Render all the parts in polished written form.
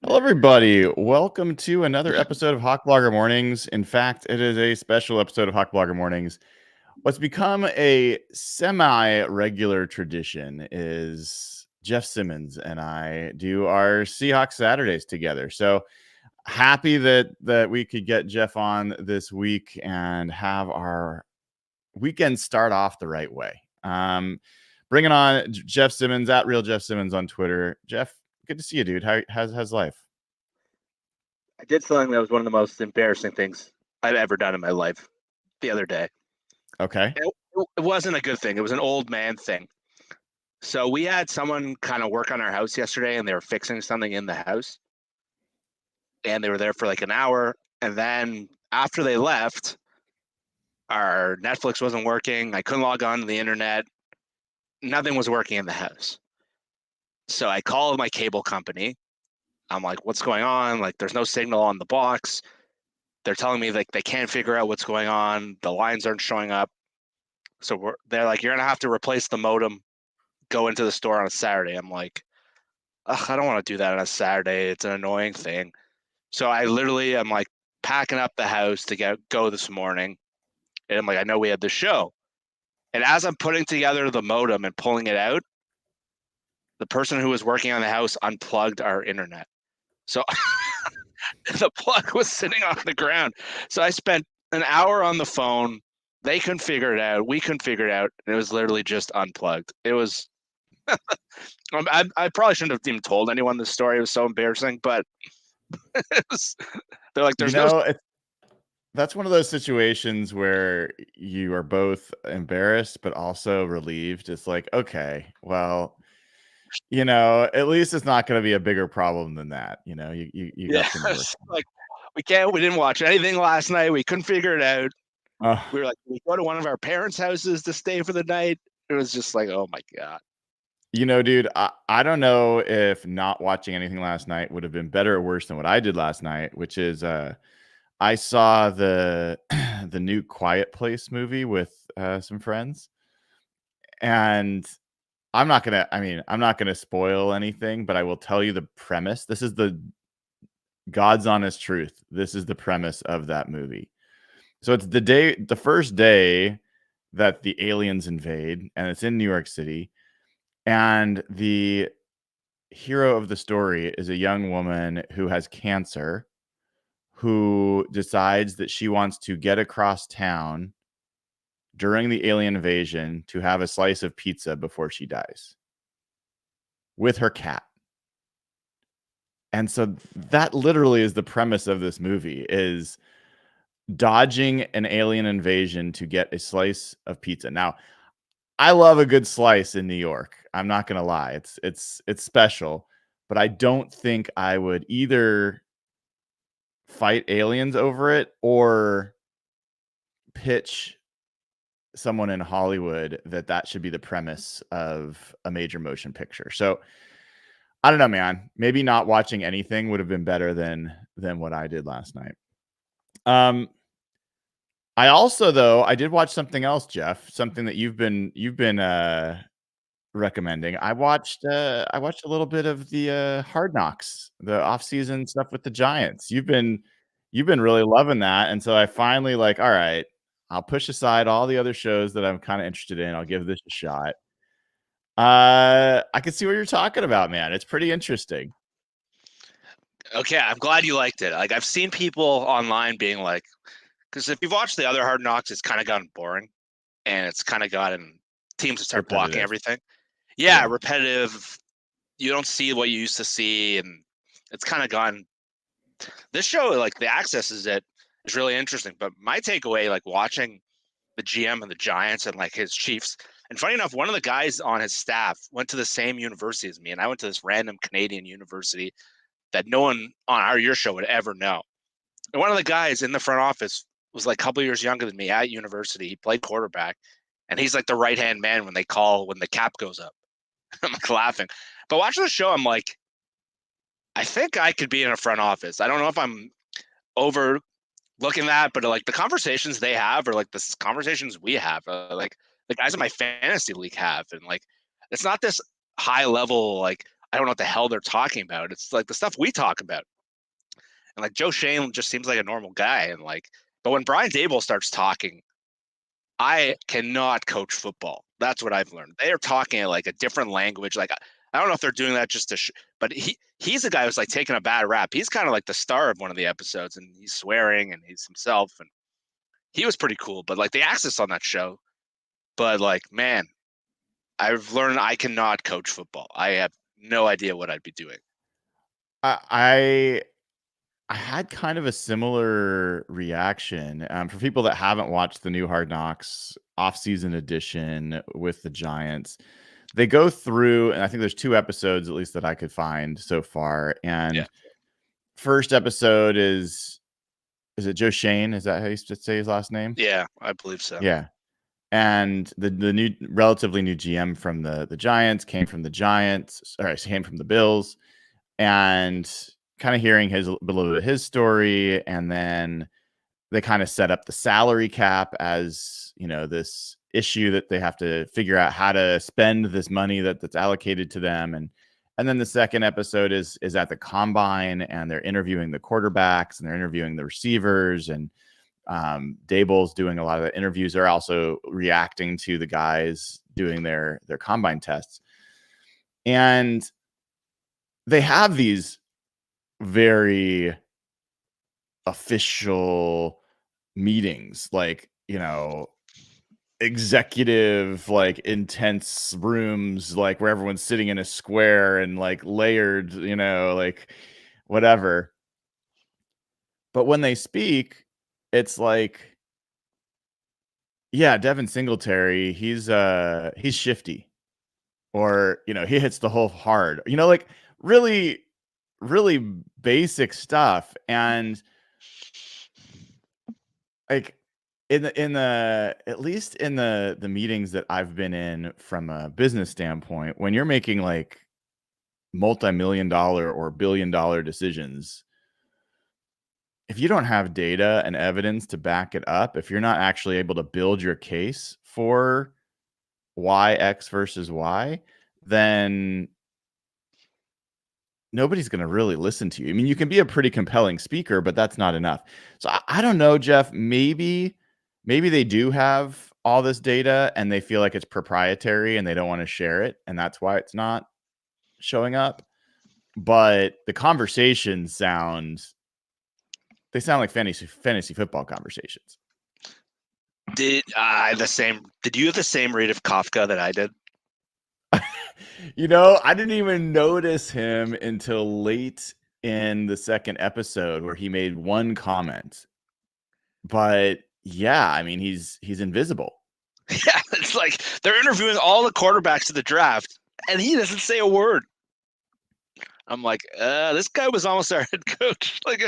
Hello, everybody. Welcome to another episode of Hawk Blogger Mornings. In fact, it is a special episode of Hawk Blogger Mornings. What's become a semi-regular tradition is Jeff Simmons and I do our Seahawks Saturdays together. So happy that we could get Jeff on this week and have our weekend start off the right way. Bringing on Jeff Simmons at Real Jeff Simmons on Twitter. Jeff, good to see you, dude. How's life? I did something that was one of the most embarrassing things I've ever done in my life the other day. Okay. It wasn't a good thing. It was an old man thing. So we had someone kind of work on our house yesterday, and they were fixing something in the house. And they were there for like an hour. And then after they left, our Netflix wasn't working. I couldn't log on to the internet. Nothing was working in the house. So I called my cable company. I'm like, what's going on? Like, there's no signal on the box. They're telling me like they can't figure out what's going on. The lines aren't showing up. So they're like, you're gonna have to replace the modem. Go into the store on a Saturday. I'm like, ugh, I don't want to do that on a Saturday. It's an annoying thing. So I literally am like packing up the house to go this morning, and I'm like, I know we had the show, and as I'm putting together the modem and pulling it out, the person who was working on the house unplugged our internet. So the plug was sitting on the ground. So I spent an hour on the phone. They couldn't figure it out. We couldn't figure it out. And it was literally just unplugged. It was. I probably shouldn't have even told anyone this story. It was so embarrassing. But was, they're like, "There's no." That's one of those situations where you are both embarrassed but also relieved. It's like, okay, well, at least it's not going to be a bigger problem than that. You got things working. Like we didn't watch anything last night. We couldn't figure it out. Uh, We were like, we go to one of our parents' houses to stay for the night. It was just like, oh my God. dude, I don't know if not watching anything last night would have been better or worse than what I did last night, which is I saw the the new Quiet Place movie with some friends, and I'm not gonna spoil anything, but I will tell you the premise. This is the God's honest truth. This is the premise of that movie. So it's the first day that the aliens invade, and it's in New York City, and the hero of the story is a young woman who has cancer, who decides that she wants to get across town during the alien invasion to have a slice of pizza before she dies with her cat. And so that literally is the premise of this movie, is dodging an alien invasion to get a slice of pizza. Now, I love a good slice in New York. I'm not going to lie. It's special, but I don't think I would either fight aliens over it or pitch someone in Hollywood that should be the premise of a major motion picture. So I don't know, man. Maybe not watching anything would have been better than what I did last night. I also, though, I did watch something else, Jeff. Something that you've been recommending. I watched a little bit of the Hard Knocks, the off-season stuff with the Giants. You've been really loving that, and so I finally like, all right, I'll push aside all the other shows that I'm kind of interested in. I'll give this a shot. I can see what you're talking about, man. It's pretty interesting. Okay, I'm glad you liked it. Like I've seen people online being like, because if you've watched the other Hard Knocks, it's kind of gotten boring, and it's kind of gotten teams to start blocking Repetitive. everything. Yeah, Yeah. repetitive. You don't see what you used to see, and it's kind of gone. This show, like the access is really interesting. But my takeaway, like watching the GM and the Giants and like his Chiefs, and funny enough, one of the guys on his staff went to the same university as me, and I went to this random Canadian university that no one on your show would ever know. And one of the guys in the front office was like a couple years younger than me at university. He played quarterback, and he's like the right hand man when the cap goes up. I'm like laughing, but watching the show, I'm like, I think I could be in a front office. I don't know if I'm overlooking that, but like the conversations they have, or like the conversations we have, like the guys in my fantasy league have, and like it's not this high level like I don't know what the hell they're talking about. It's like the stuff we talk about. And like Joe Shane just seems like a normal guy. And like, but when Brian Dable starts talking, I cannot coach football. That's what I've learned. They are talking like a different language. Like I don't know if they're doing that just to, but he's a guy who's like taking a bad rap. He's kind of like the star of one of the episodes, and he's swearing and he's himself, and he was pretty cool. But like the access on that show, but like man, I've learned I cannot coach football. I have no idea what I'd be doing. I had kind of a similar reaction. For people that haven't watched the new Hard Knocks off-season edition with the Giants, they go through, and I think there's 2 episodes at least that I could find so far. And first episode is it Joe Shane? Is that how you say his last name? Yeah, I believe so. Yeah. And the new relatively new GM from the Giants came from the Bills, and kind of hearing a little bit of his story, and then they kind of set up the salary cap as, this issue that they have to figure out how to spend this money that's allocated to them. And then the second episode is at the combine, and they're interviewing the quarterbacks and they're interviewing the receivers, and Dable's doing a lot of the interviews. They're also reacting to the guys doing their combine tests. And they have these very official meetings, like, executive, like intense rooms, like where everyone's sitting in a square and like layered, like whatever. But when they speak, it's like, yeah, Devin Singletary, he's shifty, or, he hits the hole hard, like really, really basic stuff. And like in the at least in the meetings that I've been in from a business standpoint, when you're making like multi-million-dollar or billion-dollar decisions, if you don't have data and evidence to back it up, if you're not actually able to build your case for why X versus Y, then nobody's going to really listen to you. I mean, you can be a pretty compelling speaker, but that's not enough. So I don't know, Jeff, maybe they do have all this data and they feel like it's proprietary and they don't want to share it, and that's why it's not showing up. But the conversations sound like fantasy football conversations. Did you have the same read of Kafka that I did? I didn't even notice him until late in the second episode where he made one comment. But yeah, I mean, he's invisible. Yeah, it's like they're interviewing all the quarterbacks of the draft, and he doesn't say a word. I'm like, this guy was almost our head coach. Like,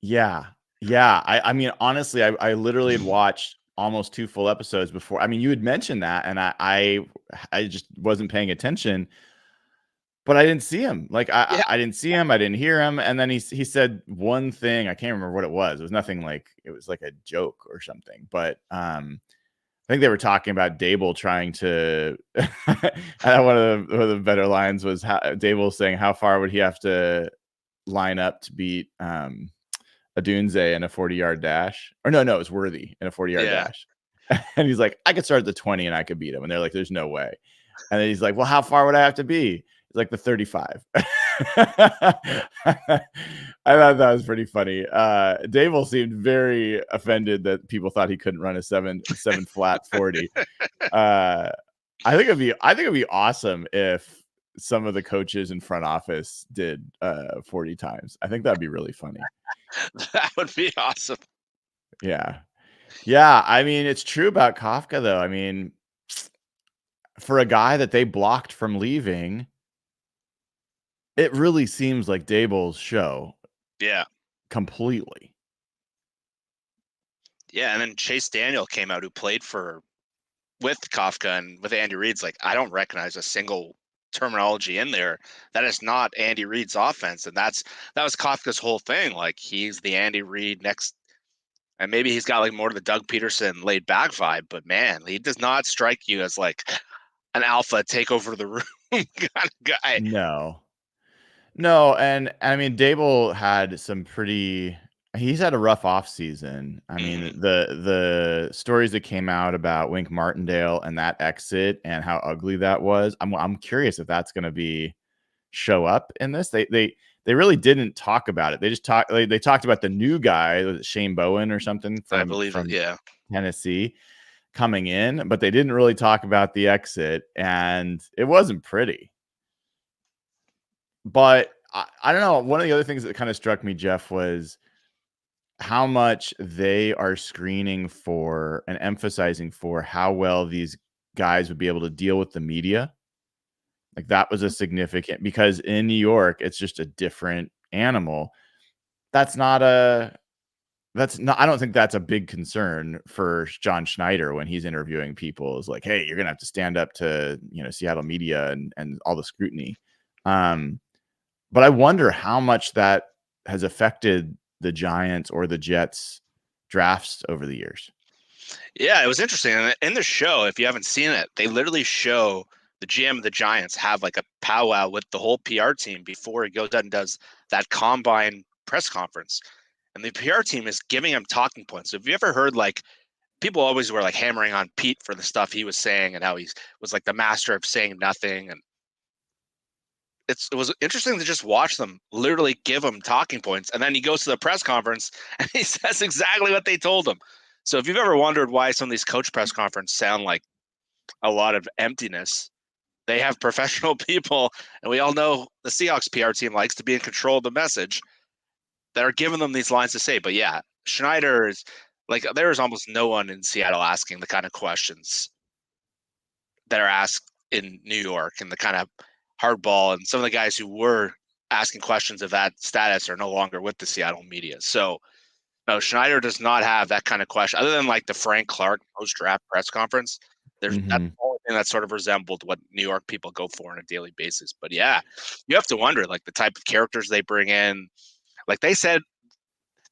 yeah. I mean, honestly, I literally had watched almost 2 full episodes before. I mean, you had mentioned that, and I just wasn't paying attention. But I didn't see him. Like I didn't see him. I didn't hear him. And then he said one thing. I can't remember what it was. It was nothing like, it was like a joke or something. But I think they were talking about Dable trying to. one of the better lines was Dable saying, how far would he have to line up to beat Adunze in a 40-yard dash? Or no, it was Worthy in a 40-yard dash. And he's like, I could start at the 20 and I could beat him. And they're like, there's no way. And then he's like, well, how far would I have to be? Like the 35. I thought that was pretty funny. Dable seemed very offended that people thought he couldn't run a 7 flat 40. I think it'd be awesome if some of the coaches in front office did 40 times. I think that'd be really funny. That would be awesome. Yeah. I mean, it's true about Kafka though. I mean, for a guy that they blocked from leaving, it really seems like Dable's show. Yeah. Completely. Yeah, and then Chase Daniel came out, who played with Kafka and with Andy Reid's. Like, I don't recognize a single terminology in there that is not Andy Reid's offense. And that was Kafka's whole thing. Like, he's the Andy Reid next, and maybe he's got like more of the Doug Peterson laid back vibe, but man, he does not strike you as like an alpha take over the room. kind of guy. No. No, and I mean Dable had some pretty he's had a rough off season. I mean, Hmm. the stories that came out about Wink Martindale and that exit and how ugly that was. I'm curious if that's going to be show up in this. They really didn't talk about it. They just talked they talked about the new guy, was it Shane Bowen or something I believe it. from Yeah. Tennessee coming in, but they didn't really talk about the exit and it wasn't pretty. But I don't know. One of the other things that kind of struck me, Jeff, was how much they are screening for and emphasizing for how well these guys would be able to deal with the media. Like that was a significant because in New York, it's just a different animal. That's not a that's not I don't think that's a big concern for John Schneider when he's interviewing people is like, hey, you're gonna have to stand up to Seattle media and all the scrutiny. Um, But I wonder how much that has affected the Giants or the Jets drafts over the years. Yeah, it was interesting. And in the show, if you haven't seen it, they literally show the GM of the Giants have like a powwow with the whole PR team before he goes out and does that combine press conference. And the PR team is giving him talking points. So have you ever heard like people always were like hammering on Pete for the stuff he was saying and how he was like the master of saying nothing. And it was interesting to just watch them literally give him talking points. And then he goes to the press conference and he says exactly what they told him. So if you've ever wondered why some of these coach press conferences sound like a lot of emptiness, they have professional people, and we all know the Seahawks PR team likes to be in control of the message that are giving them these lines to say. But yeah, Schneider is like there is almost no one in Seattle asking the kind of questions that are asked in New York and the kind of hardball, and some of the guys who were asking questions of that status are no longer with the Seattle media. So no, Schneider does not have that kind of question other than like the Frank Clark post-draft press conference. That's Mm-hmm. the only thing that sort of resembled what New York people go for on a daily basis. But yeah, you have to wonder like the type of characters they bring in. Like they said,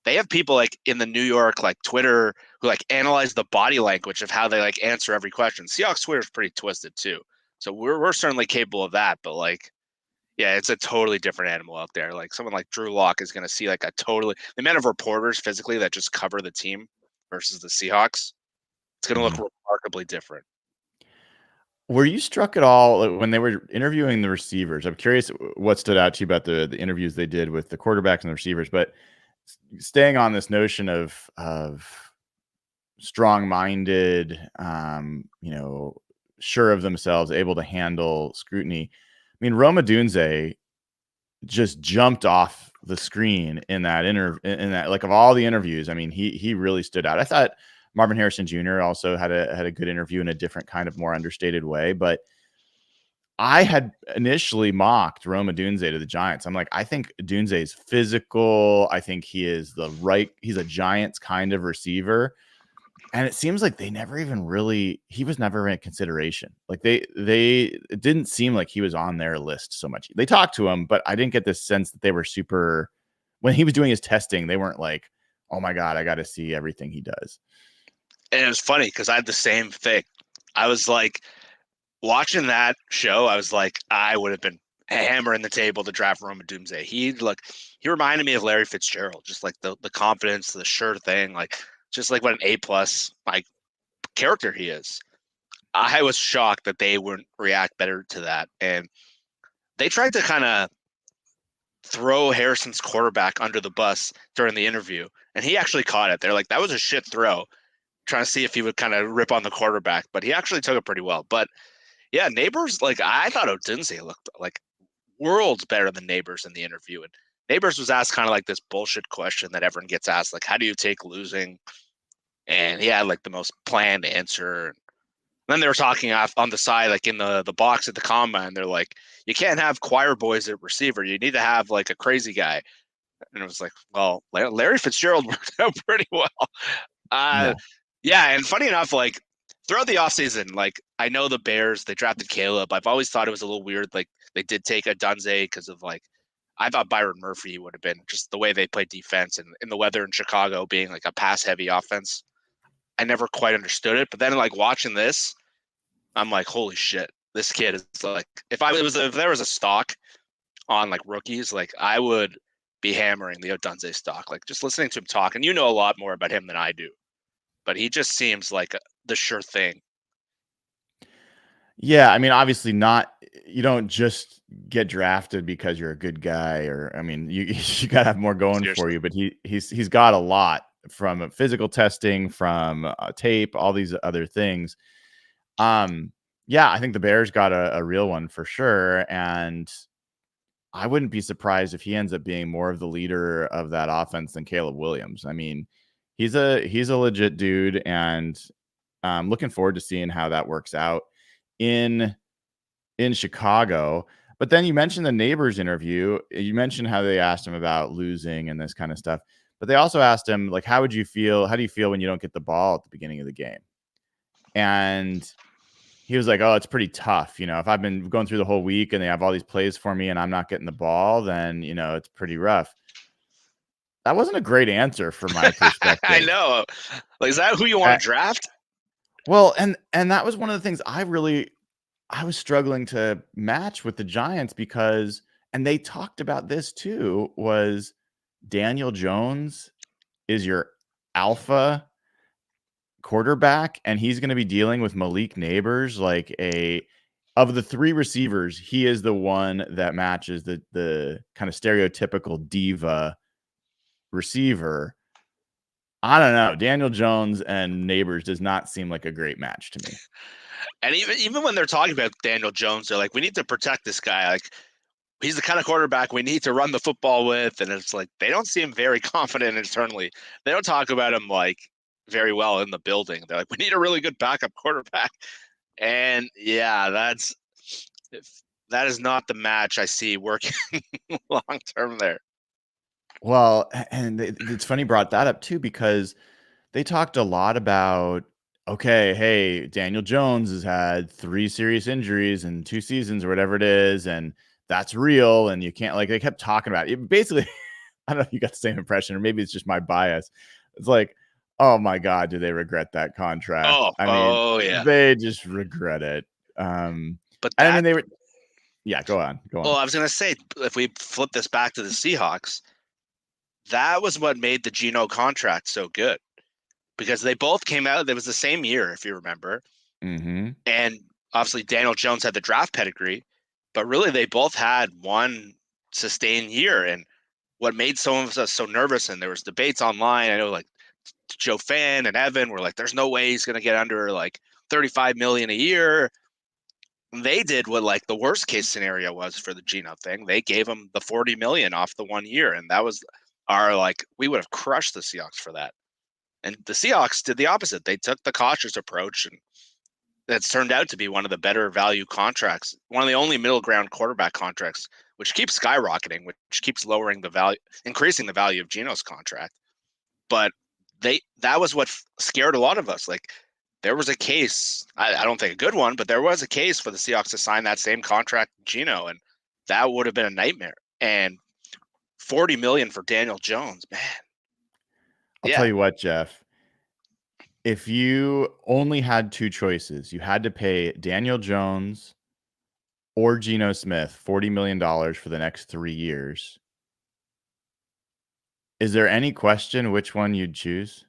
they have people like in the New York like Twitter who like analyze the body language of how they like answer every question. Seahawks Twitter is pretty twisted too. So we're certainly capable of that, but like yeah, it's a totally different animal out there. Like someone like Drew Lock is going to see like a totally the amount of reporters physically that just cover the team versus the Seahawks. It's going to look Mm-hmm. remarkably different. Were you struck at all when they were interviewing the receivers? I'm curious what stood out to you about the interviews they did with the quarterbacks and the receivers. But staying on this notion of strong-minded, sure of themselves, able to handle scrutiny. I mean, Roma Dunze just jumped off the screen in that in that like of all the interviews. I mean, he really stood out. I thought Marvin Harrison Jr. also had a good interview in a different kind of more understated way, but I had initially mocked Roma Dunze to the Giants. I'm like, I think Dunze is physical. I think he's a Giants kind of receiver. And it seems like they never even really he was never in consideration. Like it didn't seem like he was on their list so much. They talked to him, but I didn't get this sense that they were super when he was doing his testing, they weren't like, "Oh my god, I got to see everything he does." And it was funny because I had the same thing. I was like watching that show. I was like, I would have been hammering the table to draft Roma Doomsday. He reminded me of Larry Fitzgerald, just like the confidence, the sure thing, like just like what an A+ like character he is. I was shocked that they wouldn't react better to that. And they tried to kind of throw Harrison's quarterback under the bus during the interview, and he actually caught it. They're like, that was a shit throw, trying to see if he would kind of rip on the quarterback, but he actually took it pretty well. But yeah, Neighbors, like I thought Odunze looked like worlds better than Neighbors in the interview. And Neighbors was asked kind of like this bullshit question that everyone gets asked, like, how do you take losing? And he had like the most planned answer. Then they were talking off on the side, like in the box at the combine. They're like, you can't have choir boys at receiver. You need to have like a crazy guy. And it was like, well, Larry Fitzgerald worked out pretty well. Uh, Yeah. yeah, and funny enough, like throughout the offseason, like I know the Bears, they drafted Caleb. I've always thought it was a little weird. Like they did take a Dunze because of like I thought Byron Murphy would have been just the way they played defense and in the weather in Chicago being like a pass heavy offense. I never quite understood it. But then like watching this, I'm like, holy shit. this kid is like, if there was a stock on like rookies, like I would be hammering the Odunze stock. Like just listening to him talk, and you know a lot more about him than I do, but he just seems like the sure thing. Yeah, I mean, obviously not. You don't just get drafted because you're a good guy, or I mean, you you gotta have more going for Seriously. you. But he's got a lot from physical testing, from tape, all these other things. Yeah, I think the Bears got a real one for sure, and I wouldn't be surprised if he ends up being more of the leader of that offense than Caleb Williams. I mean, he's a legit dude, and I'm looking forward to seeing how that works out in Chicago. But then you mentioned the Neighbors interview. You mentioned how they asked him about losing and this kind of stuff. But they also asked him, like, how would you feel? How do you feel when you don't get the ball at the beginning of the game? And he was like, oh, it's pretty tough. You know, if I've been going through the whole week and they have all these plays for me and I'm not getting the ball, then, you know, it's pretty rough. That wasn't a great answer from my I perspective. know. Like, is that who you want to draft? Well, and that was one of the things I was struggling to match with the Giants because, and they talked about this too, was Daniel Jones is your alpha quarterback, and he's going to be dealing with Malik Neighbors, like of the three receivers, he is the one that matches the kind of stereotypical diva receiver. I don't know. Daniel Jones and Neighbors does not seem like a great match to me. And even when they're talking about Daniel Jones, they're like, we need to protect this guy. Like, he's the kind of quarterback we need to run the football with. And it's like, they don't seem very confident internally. They don't talk about him like very well in the building. They're like, we need a really good backup quarterback. And yeah, that is not the match I see working long term there. Well, and it's funny you brought that up too, because they talked a lot about, okay, hey, Daniel Jones has had 3 serious injuries in 2 seasons or whatever it is, and that's real, and you can't, like, they kept talking about it. Basically, I don't know if you got the same impression, or maybe it's just my bias. It's like, oh my God, do they regret that contract? I mean, Yeah. they just regret it. But I mean, they were, yeah, go on. Well, I was going to say, if we flip this back to the Seahawks, that was what made the Geno contract so good, because they both came out. It was the same year, if you remember. Mm-hmm. And obviously, Daniel Jones had the draft pedigree, but really, they both had one sustained year. And what made some of us so nervous, and there was debates online. I know, like Joe Fan and Evan were like, "There's no way he's going to get under like 35 million a year." They did what like the worst case scenario was for the Geno thing. They gave him the 40 million off the 1 year, and that was our, like, we would have crushed the Seahawks for that. And the Seahawks did the opposite. They took the cautious approach, and that's turned out to be one of the better value contracts, one of the only middle ground quarterback contracts, which keeps skyrocketing, which keeps lowering the value, increasing the value of Geno's contract. But that was what scared a lot of us. Like, there was a case, I don't think a good one, but there was a case for the Seahawks to sign that same contract to Geno, and that would have been a nightmare. And 40 million for Daniel Jones, man. I'll tell you what, Jeff. If you only had 2 choices, you had to pay Daniel Jones or Geno Smith $40 million for the next 3 years. Is there any question which one you'd choose?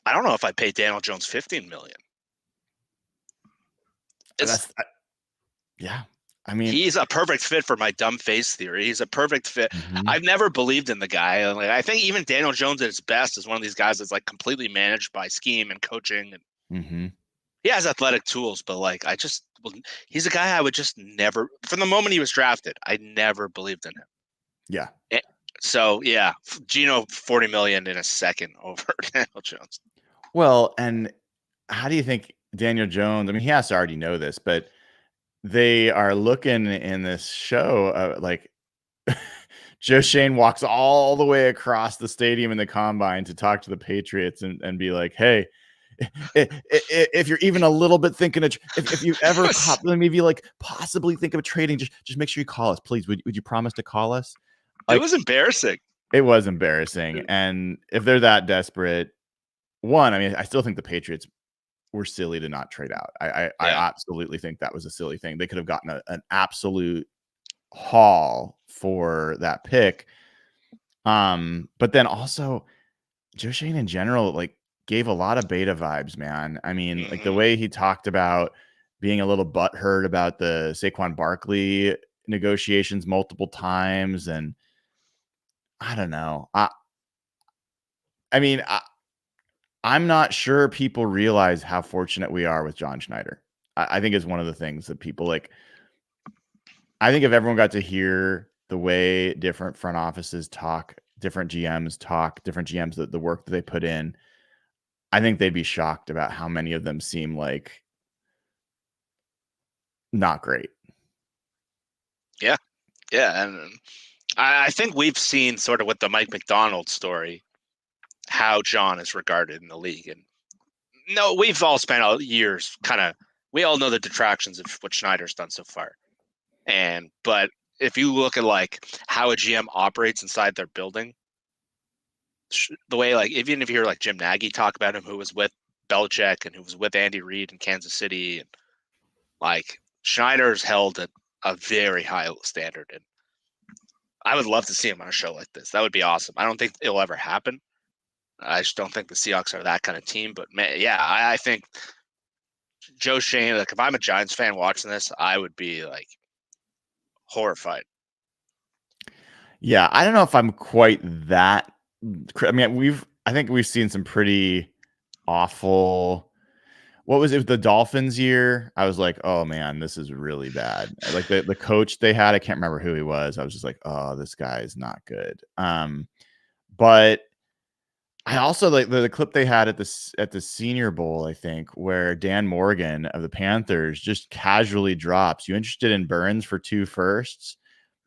I don't know if I pay Daniel Jones 15 million. Yeah. I mean, he's a perfect fit for my dumb face theory. He's a perfect fit. I've never believed in the guy. Like, I think even Daniel Jones at his best is one of these guys that's like completely managed by scheme and coaching. And he has athletic tools, but like, he's a guy I would just never, from the moment he was drafted, I never believed in him. Yeah. So yeah, Geno 40 million in a second over Daniel Jones. Well, and how do you think Daniel Jones, I mean, he has to already know this, but they are looking in this show, like Joe Shane walks all the way across the stadium in the combine to talk to the Patriots and be like, hey, if you're even a little bit thinking of, if you ever maybe like possibly think of trading, just make sure you call us, please. Would you promise to call us? Like, it was embarrassing. It was embarrassing. And if they're that desperate, one, I mean, I still think the Patriots were silly to not trade out. I Yeah. absolutely think that was a silly thing. They could have gotten an absolute haul for that pick. But then also Joe Shane in general, like, gave a lot of beta vibes, man. I mean, like the Mhm. way he talked about being a little butthurt about the Saquon Barkley negotiations multiple times, and I don't know. I mean, I'm not sure people realize how fortunate we are with John Schneider. I think it's one of the things that people like. I think if everyone got to hear the way different front offices talk, different GMs talk, different GMs, the work that they put in, I think they'd be shocked about how many of them seem like not great. Yeah. Yeah. And I think we've seen sort of with the Mike McDonald story how John is regarded in the league. And no, we've all spent years we all know the detractions of what Schneider's done so far. But if you look at like how a GM operates inside their building, the way, like, even if you hear like Jim Nagy talk about him, who was with Belichick and who was with Andy Reid in Kansas City, and like Schneider's held at a very high standard. And I would love to see him on a show like this. That would be awesome. I don't think it'll ever happen. I just don't think the Seahawks are that kind of team. But man, yeah, I think Joe Shane, like if I'm a Giants fan watching this, I would be like horrified. Yeah, I don't know if I'm quite that. I mean, I think we've seen some pretty awful. What was it? The Dolphins year? I was like, oh man, this is really bad. Like the coach they had, I can't remember who he was. I was just like, oh, this guy is not good. But I also like the clip they had at the Senior Bowl, I think, where Dan Morgan of the Panthers just casually drops, "You interested in Burns for 2 firsts?"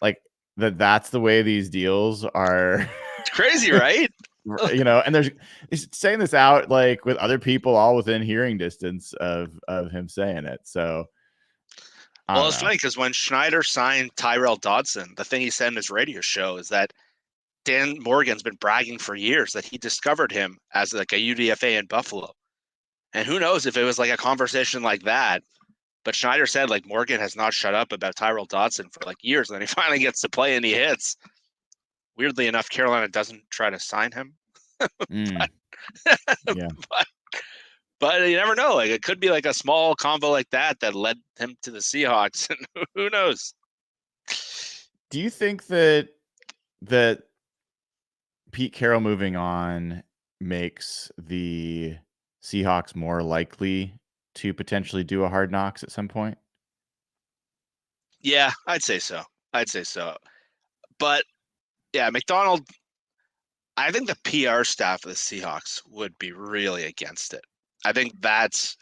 Like that's the way these deals are. It's crazy, right? And he's saying this out like with other people all within hearing distance of him saying it. So I Well, don't it's know. funny because when Schneider signed Tyrell Dodson, the thing he said in his radio show is that Dan Morgan's been bragging for years that he discovered him as like a UDFA in Buffalo. And who knows if it was like a conversation like that. But Schneider said like Morgan has not shut up about Tyrell Dodson for like years. And then he finally gets to play and he hits. Weirdly enough, Carolina doesn't try to sign him. Mm, yeah. but, but you never know. Like it could be like a small combo like that led him to the Seahawks. And who knows? Do you think that Pete Carroll moving on makes the Seahawks more likely to potentially do a Hard Knocks at some point? Yeah, I'd say so. I'd say so. But yeah, McDonald, I think the PR staff of the Seahawks would be really against it. I think that's,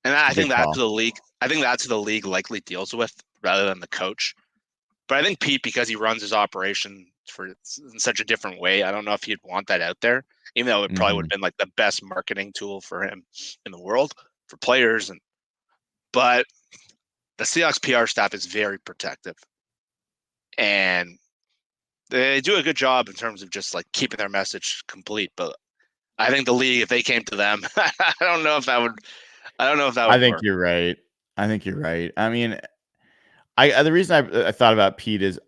and I think Good that's who call. the league. I think that's who the league likely deals with rather than the coach. But I think Pete, because he runs his operation in such a different way, I don't know if he'd want that out there. Even though it probably would Mhm. have been like the best marketing tool for him in the world for players, but the Seahawks PR staff is very protective, and they do a good job in terms of just like keeping their message complete. But I think the league, if they came to them, I don't know if that would. I don't know if that I would think work. you're right. I think you're right. I mean, I the reason I thought about Pete is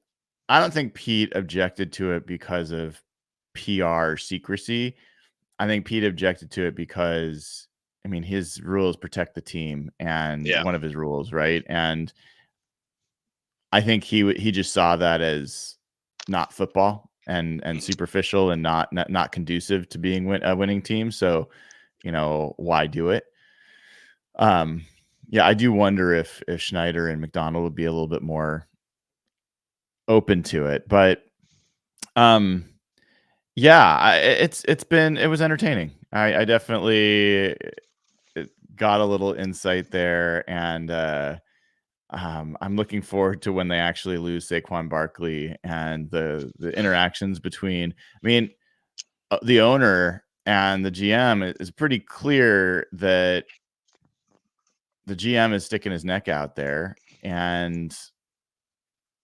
I don't think Pete objected to it because of PR secrecy. I think Pete objected to it because, I mean, his rules protect the team, and Yeah. one of his rules, right? And I think he just saw that as not football and Mm. superficial and not conducive to being a winning team. So, why do it? Um, yeah, I do wonder if Schneider and McDonald would be a little bit more open to it, but um, yeah, it was entertaining. I definitely got a little insight there, and I'm looking forward to when they actually lose Saquon Barkley and the interactions between. I mean, the owner and the GM is pretty clear that the GM is sticking his neck out there, and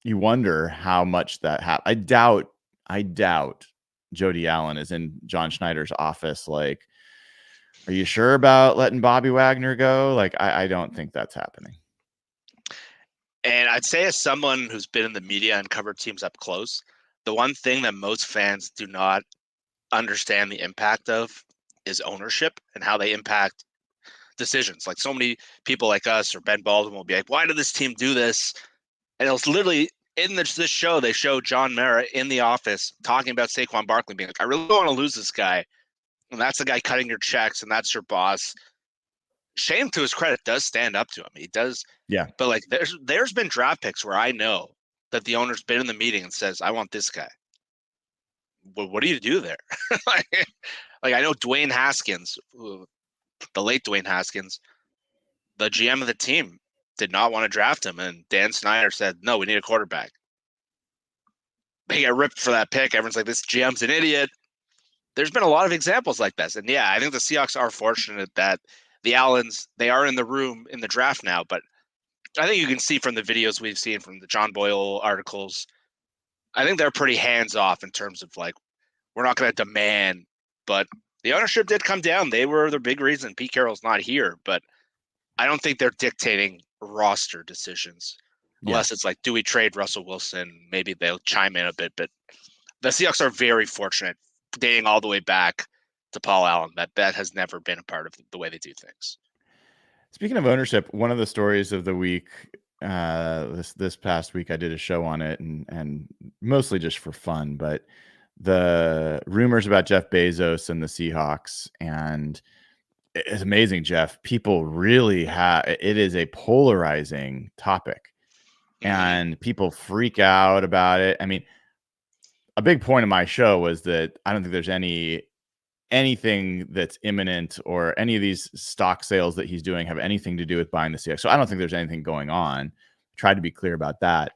you wonder how much that I doubt Jody Allen is in John Schneider's office like, Are you sure about letting Bobby Wagner go? Like, I don't think that's happening. And I'd say, as someone who's been in the media and covered teams up close, the one thing that most fans do not understand the impact of is ownership and how they impact decisions. Like, so many people like us or Ben Baldwin will be like, why did this team do this? And it was literally in this show, they show John Mara in the office talking about Saquon Barkley, being like, I really don't want to lose this guy. And that's the guy cutting your checks, and that's your boss. Shane, to his credit, does stand up to him. He does. Yeah. But like, there's been draft picks where I know that the owner's been in the meeting and says, I want this guy. Well, what do you do there? Like, I know Dwayne Haskins, the late Dwayne Haskins, the GM of the team, did not want to draft him. And Dan Snyder said, no, we need a quarterback. They get ripped for that pick. Everyone's like, this GM's an idiot. There's been a lot of examples like this. And yeah, I think the Seahawks are fortunate that the Allens, they are in the room in the draft now. But I think you can see from the videos we've seen, from the John Boyle articles, I think they're pretty hands off in terms of like, we're not going to demand. But the ownership did come down. They were the big reason Pete Carroll's not here. But I don't think they're dictating roster decisions. Unless it's like, do we trade Russell Wilson? Maybe they'll chime in a bit. But the Seahawks are very fortunate, dating all the way back to Paul Allen, that has never been a part of the way they do things. Speaking of ownership, one of the stories of the week, this past week, I did a show on it, and mostly just for fun, but the rumors about Jeff Bezos and the Seahawks, and it's amazing, Jeff. People really it is a polarizing topic, and people freak out about it. I mean, a big point of my show was that I don't think there's anything that's imminent, or any of these stock sales that he's doing have anything to do with buying the Seahawks. So I don't think there's anything going on. Tried to be clear about that.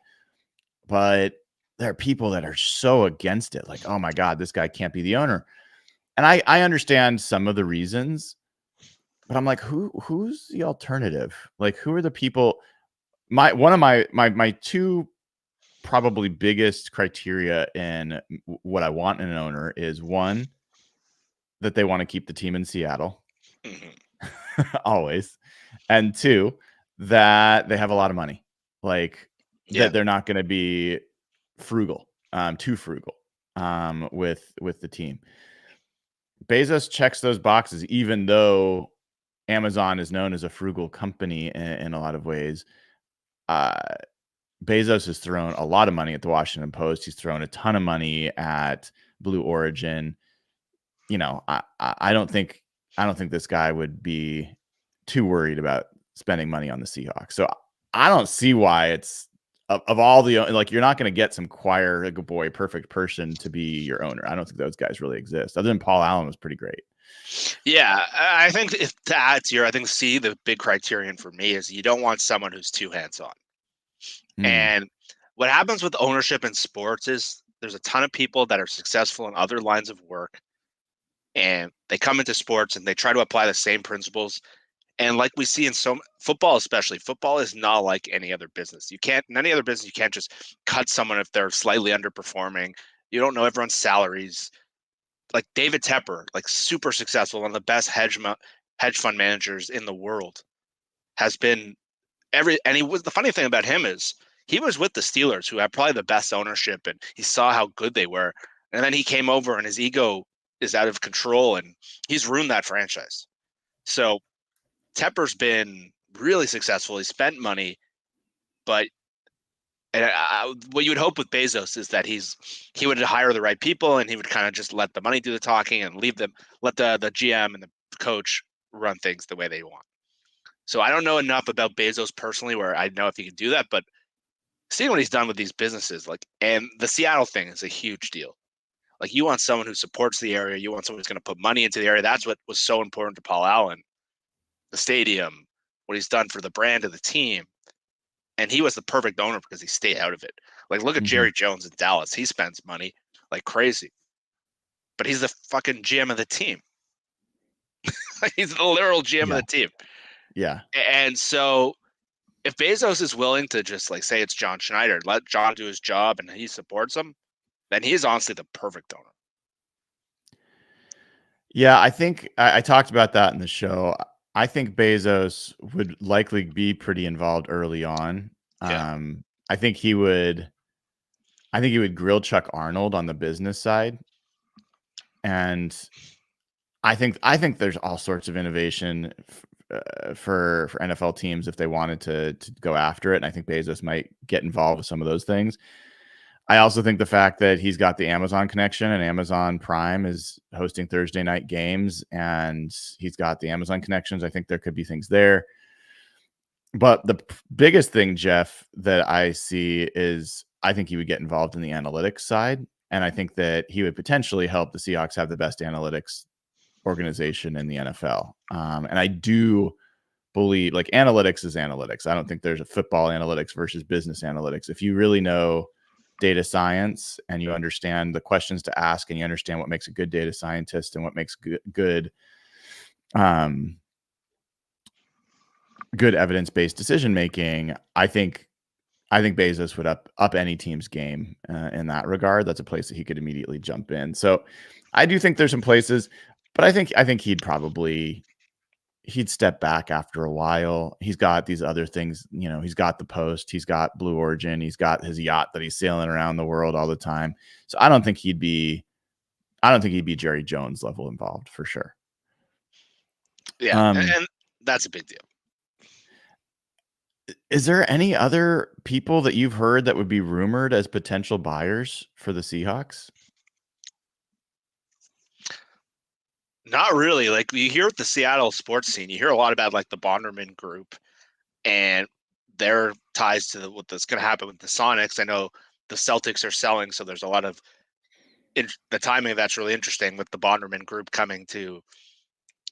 But there are people that are so against it. Like, oh my God, this guy can't be the owner. And I understand some of the reasons, but I'm like, who's the alternative? Like, who are the people? One of my two probably biggest criteria in what I want in an owner is, one, that they want to keep the team in Seattle. Always. And two, that they have a lot of money. Like, that they're not going to be frugal, too frugal, with the team. Bezos checks those boxes, even though Amazon is known as a frugal company in a lot of ways. Bezos has thrown a lot of money at the Washington Post. He's thrown a ton of money at Blue Origin. You know, I don't think this guy would be too worried about spending money on the Seahawks. So I don't see why it's of all the, like, you're not going to get some choir, like, a boy, perfect person to be your owner. I don't think those guys really exist. Other than Paul Allen was pretty great. Yeah, I think, if to add to your, I think the big criterion for me is you don't want someone who's too hands-on. And what happens with ownership in sports is there's a ton of people that are successful in other lines of work, and they come into sports and they try to apply the same principles. And like we see in football, especially, football is not like any other business. In any other business, you can't just cut someone if they're slightly underperforming. You don't know everyone's salaries. Like David Tepper, like super successful, one of the best hedge fund managers in the world, has been the funny thing about him is he was with the Steelers, who had probably the best ownership, and he saw how good they were. And then he came over and his ego is out of control, and he's ruined that franchise. So Tepper's been really successful. He spent money, but what you would hope with Bezos is that he would hire the right people, and he would kind of just let the money do the talking and let the GM and the coach run things the way they want. So I don't know enough about Bezos personally where I know if he can do that, but seeing what he's done with these businesses, like, and the Seattle thing is a huge deal. Like, you want someone who supports the area. You want someone who's going to put money into the area. That's what was so important to Paul Allen. The stadium, what he's done for the brand of the team. And he was the perfect owner because he stayed out of it. Like, look at Jerry Jones in Dallas. He spends money like crazy, but he's the fucking GM of the team. He's the literal GM of the team. Yeah. And so if Bezos is willing to just, like, say it's John Schneider, let John do his job and he supports him, then he is honestly the perfect owner. Yeah, I think I talked about that in the show. I think Bezos would likely be pretty involved early on. Yeah. I think he would. I think he would grill Chuck Arnold on the business side, and I think there's all sorts of innovation for NFL teams if they wanted to go after it, and I think Bezos might get involved with some of those things. I also think the fact that he's got the Amazon connection and Amazon Prime is hosting Thursday night games and he's got the Amazon connections. I think there could be things there. But the biggest thing, Jeff, that I see is I think he would get involved in the analytics side. And I think that he would potentially help the Seahawks have the best analytics organization in the NFL. And I do believe like analytics is analytics. I don't think there's a football analytics versus business analytics. If you really know data science and you understand the questions to ask and you understand what makes a good data scientist and what makes good good evidence-based decision making, I think Bezos would up any team's game in that regard. That's a place that he could immediately jump in. So I do think there's some places, but I think he'd step back after a while. He's got these other things, he's got the Post, he's got Blue Origin, he's got his yacht that he's sailing around the world all the time. So I don't think he'd be Jerry Jones level involved for sure. Yeah, Um, and that's a big deal. is there any other people that you've heard that would be rumored as potential buyers for the Seahawks? Not really. Like you hear with the Seattle sports scene, you hear a lot about like the Bonderman Group and their ties to what's going to happen with the Sonics. I know the Celtics are selling, so there's a lot of the timing of that's really interesting with the Bonderman Group coming to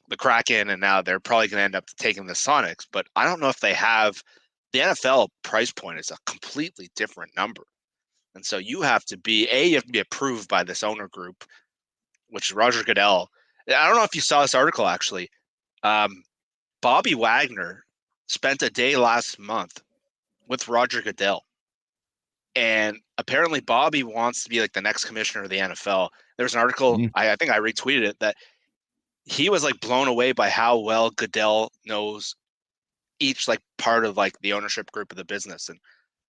the Kraken, and now they're probably going to end up taking the Sonics. But I don't know if they have the NFL price point is a completely different number, and so you have to be approved by this owner group, which is Roger Goodell. I don't know if you saw this article actually. Um, Bobby Wagner spent a day last month with Roger Goodell. And apparently Bobby wants to be like the next commissioner of the NFL. There's an article, Mhm. I think I retweeted it, that he was like blown away by how well Goodell knows each like part of like the ownership group of the business. And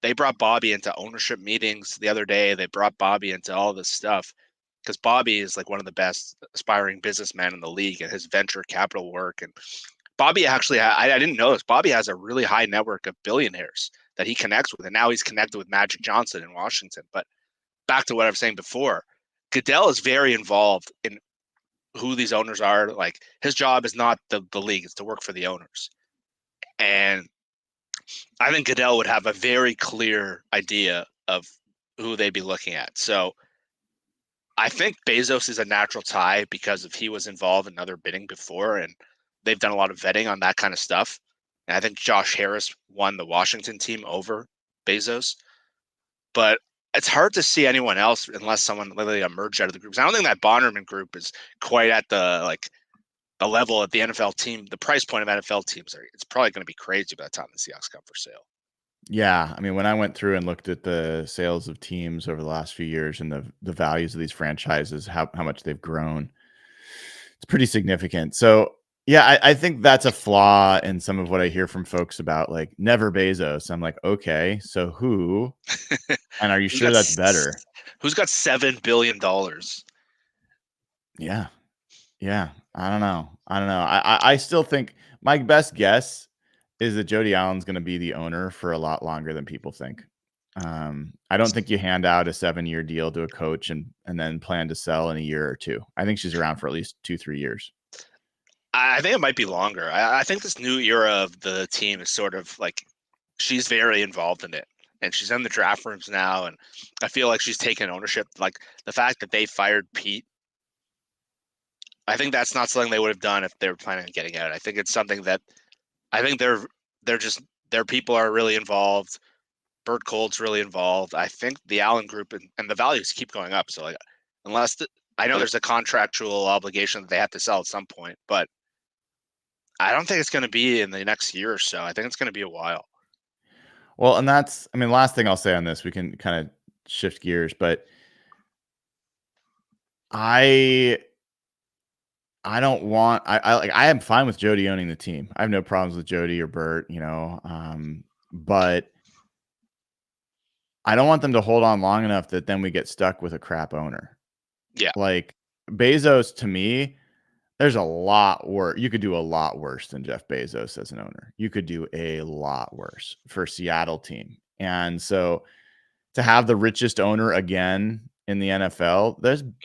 they brought Bobby into ownership meetings the other day. They brought Bobby into all this stuff because Bobby is like one of the best aspiring businessmen in the league and his venture capital work. And Bobby actually, I didn't know this. Bobby has a really high network of billionaires that he connects with, and now he's connected with Magic Johnson in Washington. But back to what I was saying before, Goodell is very involved in who these owners are. Like his job is not the league; it's to work for the owners. And I think Goodell would have a very clear idea of who they'd be looking at. So I think Bezos is a natural tie because he was involved in other bidding before, and they've done a lot of vetting on that kind of stuff. And I think Josh Harris won the Washington team over Bezos, but it's hard to see anyone else unless someone literally emerged out of the groups. I don't think that Bonnerman group is quite at the level at the NFL team. The price point of NFL teams it's probably going to be crazy by the time the Seahawks come for sale. Yeah, I mean, when I went through and looked at the sales of teams over the last few years and the values of these franchises, how much they've grown, it's pretty significant. So yeah, I think that's a flaw in some of what I hear from folks about like never Bezos. I'm like, okay, so who? And are you Who's sure got that's better? who's got $7 billion? Yeah, yeah. I don't know. I still think my best guess is that Jody Allen's going to be the owner for a lot longer than people think. I don't think you hand out a 7-year deal to a coach and then plan to sell in a year or two. I think she's around for at least 2-3 years. I think it might be longer. I think this new era of the team is sort of like she's very involved in it, and she's in the draft rooms now, and I feel like she's taken ownership. Like the fact that they fired Pete, I think that's not something they would have done if they were planning on getting out. I think it's something that I think they're just their people are really involved. Bert Cold's really involved. I think the Allen Group and the values keep going up. So like, I know there's a contractual obligation that they have to sell at some point, but I don't think it's going to be in the next year or so. I think it's going to be a while. Well, and I mean, last thing I'll say on this, we can kind of shift gears, but I I don't want. I am fine with Jody owning the team. I have no problems with Jody or Bert. But I don't want them to hold on long enough that then we get stuck with a crap owner. Yeah. Like Bezos, to me, there's a lot worse. You could do a lot worse than Jeff Bezos as an owner. You could do a lot worse for Seattle team. And so to have the richest owner again in the NFL,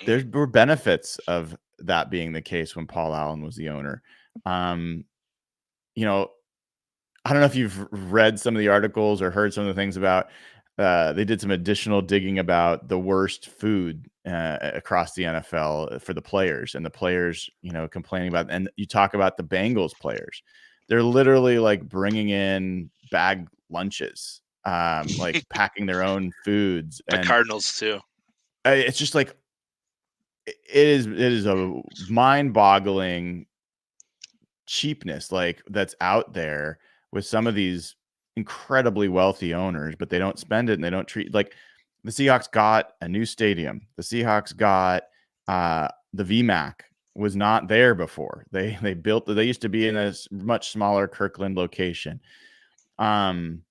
there were benefits of that being the case when Paul Allen was the owner. You know, I don't know if you've read some of the articles or heard some of the things about. They did some additional digging about the worst food across the NFL for the players, and the players, complaining about. And you talk about the Bengals players; they're literally like bringing in bag lunches, like packing their own foods. The And Cardinals too. it's just like it is a mind-boggling cheapness like that's out there with some of these incredibly wealthy owners, but they don't spend it and they don't treat like the Seahawks got a new stadium. The Seahawks got the VMAC was not there before. They used to be in a much smaller Kirkland location. There's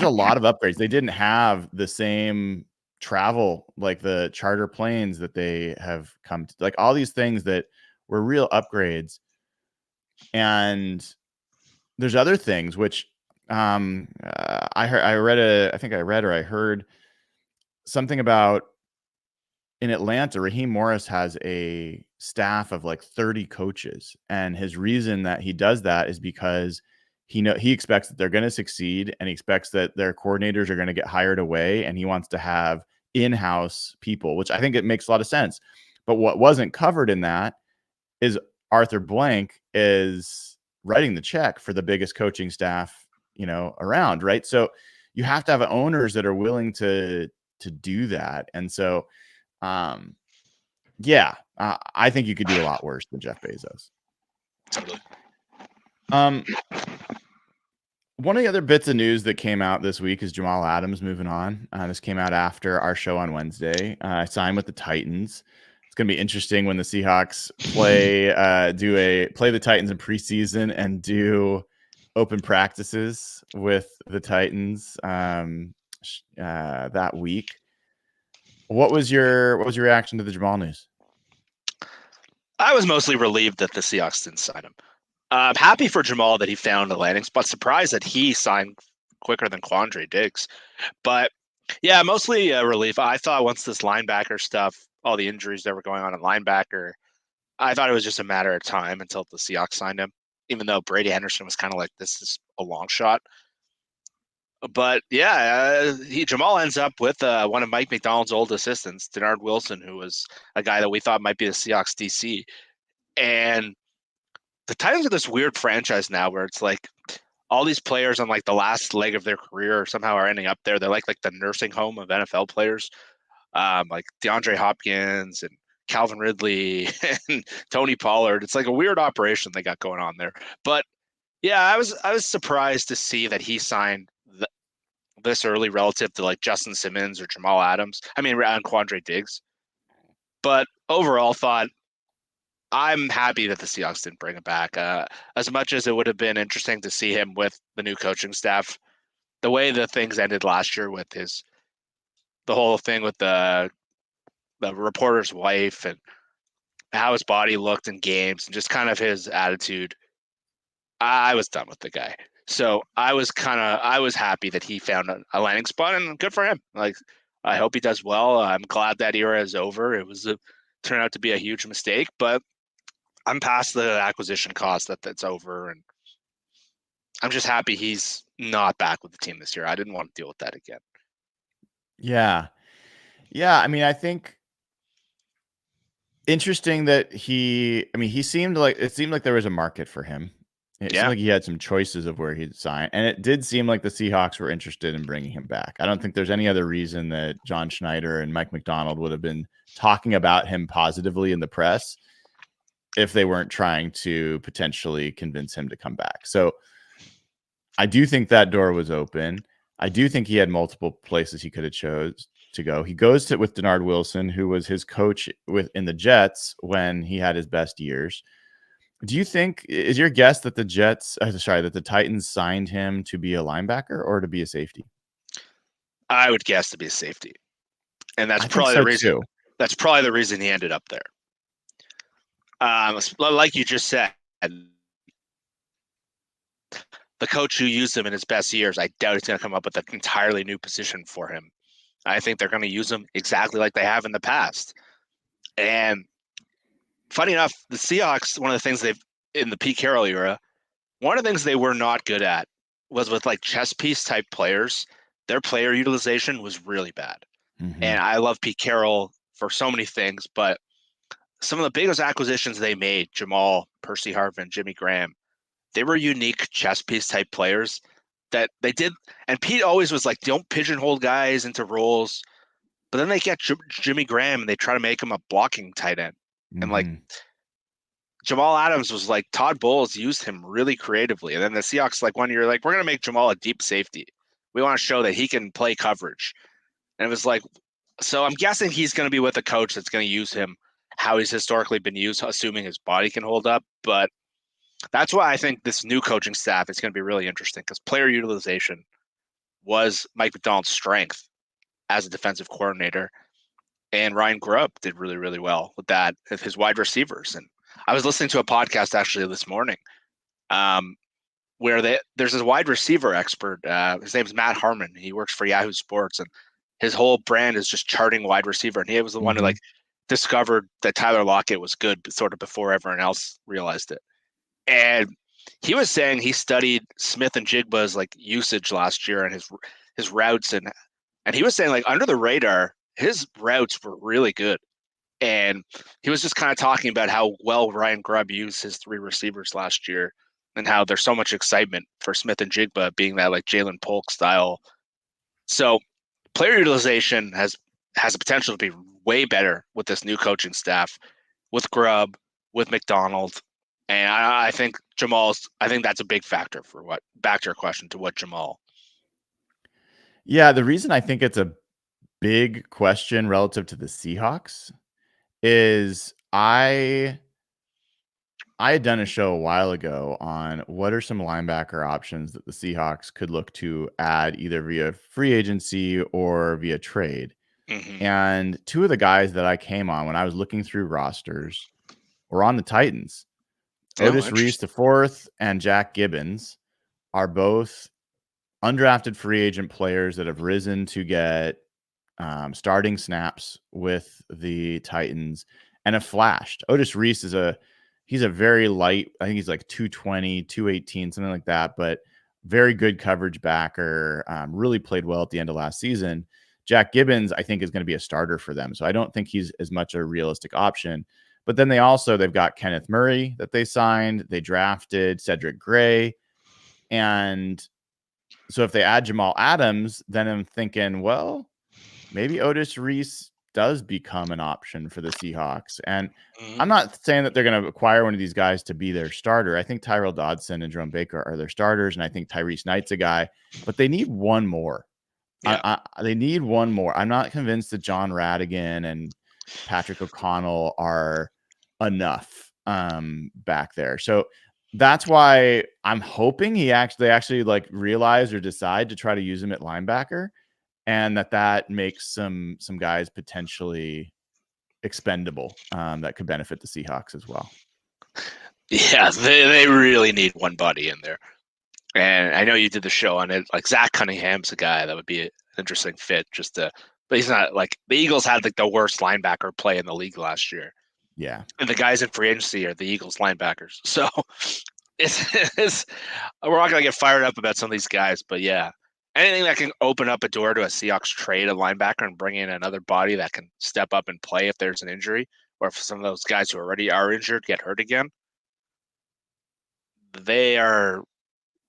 a lot of upgrades. They didn't have the same travel, like the charter planes that they have come to, like all these things that were real upgrades. And there's other things which I heard something about in Atlanta. Raheem Morris has a staff of like 30 coaches, and his reason that he does that is because he expects that they're going to succeed, and he expects that their coordinators are going to get hired away, and he wants to have in-house people, which I think it makes a lot of sense. But what wasn't covered in that is Arthur Blank is writing the check for the biggest coaching staff, around, right? So you have to have owners that are willing to do that. And so, I think you could do a lot worse than Jeff Bezos. Totally. One of the other bits of news that came out this week is Jamal Adams moving on. This came out after our show on Wednesday. I signed with the Titans. It's going to be interesting when the Seahawks play the Titans in preseason and do open practices with the Titans that week. What was your reaction to the Jamal news? I was mostly relieved that the Seahawks didn't sign him. I'm happy for Jamal that he found a landing spot. Surprised that he signed quicker than Quandre Diggs. But yeah, mostly a relief. I thought once this linebacker stuff, all the injuries that were going on in linebacker, I thought it was just a matter of time until the Seahawks signed him, even though Brady Henderson was kind of like, this is a long shot. But yeah, Jamal ends up with one of Mike McDonald's old assistants, Denard Wilson, who was a guy that we thought might be the Seahawks DC. And the Titans are this weird franchise now where it's like all these players on like the last leg of their career somehow are ending up there. They're like the nursing home of NFL players, like DeAndre Hopkins and Calvin Ridley and Tony Pollard. It's like a weird operation they got going on there. But yeah, I was surprised to see that he signed this early relative to like Justin Simmons or Jamal Adams. I mean, and Quandre Diggs. But overall, thought I'm happy that the Seahawks didn't bring him back. As much as it would have been interesting to see him with the new coaching staff, the way the things ended last year with the whole thing with the reporter's wife and how his body looked in games and just kind of his attitude, I was done with the guy. So I was happy that he found a landing spot, and good for him. Like, I hope he does well. I'm glad that era is over. It turned out to be a huge mistake, but I'm past the acquisition cost that's over, and I'm just happy he's not back with the team this year. I didn't want to deal with that again. Yeah. I mean, I think interesting that it seemed like there was a market for him. It seemed like he had some choices of where he'd sign, and it did seem like the Seahawks were interested in bringing him back. I don't think there's any other reason that John Schneider and Mike McDonald would have been talking about him positively in the press if they weren't trying to potentially convince him to come back. So I do think that door was open. I do think he had multiple places he could have chose to go. He goes to with Denard Wilson, who was his coach in the Jets when he had his best years. Do you think, is your guess that that the Titans signed him to be a linebacker or to be a safety? I would guess to be a safety, and that's I think probably so the reason. too. That's probably the reason he ended up there. Like you just said, the coach who used him in his best years, I doubt he's going to come up with an entirely new position for him. I think they're going to use him exactly like they have in the past. And funny enough, the Seahawks, one of the things they've in the Pete Carroll era, one of the things they were not good at was with like chess piece type players. Their player utilization was really bad. Mm-hmm. And I love Pete Carroll for so many things, but some of the biggest acquisitions they made, Jamal, Percy Harvin, Jimmy Graham, they were unique chess piece type players that they did. And Pete always was like, don't pigeonhole guys into roles. But then they get Jimmy Graham and they try to make him a blocking tight end. And like Mm-hmm. Jamal Adams was like, Todd Bowles used him really creatively. And then the Seahawks, like one year, like, we're going to make Jamal a deep safety. We want to show that he can play coverage. And it was like, so I'm guessing he's going to be with a coach that's going to use him how he's historically been used, assuming his body can hold up. But that's why I think this new coaching staff is going to be really interesting because player utilization was Mike Macdonald's strength as a defensive coordinator. And Ryan Grubb did really, really well with that, with his wide receivers. And I was listening to a podcast actually this morning where there's this wide receiver expert. His name's Matt Harmon. He works for Yahoo Sports, and his whole brand is just charting wide receiver. And he was the one who like discovered that Tyler Lockett was good, sort of before everyone else realized it. And he was saying he studied Smith and Jigba's like usage last year and his routes, and he was saying like under the radar, his routes were really good. And he was just kind of talking about how well Ryan Grubb used his three receivers last year and how there's so much excitement for Smith and Jigba being that like Jalen Polk style. So player utilization has a potential to be way better with this new coaching staff, with Grubb, with McDonald. And I think I think that's a big factor for what, back to your question, to what Jamal. Yeah, the reason I think it's a big question relative to the Seahawks is I had done a show a while ago on what are some linebacker options that the Seahawks could look to add either via free agency or via trade. Mm-hmm. And two of the guys that I came on when I was looking through rosters were on the Titans. Otis Reese IV and Jack Gibbons are both undrafted free agent players that have risen to get starting snaps with the Titans and have flashed. Otis Reese he's a very light, I think he's like 220, 218, something like that, but very good coverage backer, really played well at the end of last season. Jack Gibbons, I think, is going to be a starter for them. So I don't think he's as much a realistic option. But then they've got Kenneth Murray that they signed. They drafted Cedric Gray. And so if they add Jamal Adams, then I'm thinking, well, maybe Otis Reese does become an option for the Seahawks. And I'm not saying that they're going to acquire one of these guys to be their starter. I think Tyrell Dodson and Jerome Baker are their starters. And I think Tyrese Knight's a guy, but they need one more. Yeah. They need one more. I'm not convinced that John Radigan and Patrick O'Connell are enough back there. So that's why I'm hoping they actually like realize or decide to try to use him at linebacker, and that makes some guys potentially expendable that could benefit the Seahawks as well. Yeah, they really need one body in there. And I know you did the show on it. Like Zach Cunningham's a guy that would be an interesting fit. But he's not like the Eagles had like the worst linebacker play in the league last year. Yeah, and the guys in free agency are the Eagles linebackers. So it's we're not gonna get fired up about some of these guys, but yeah, anything that can open up a door to a Seahawks trade a linebacker and bring in another body that can step up and play if there's an injury, or if some of those guys who already are injured get hurt again, they're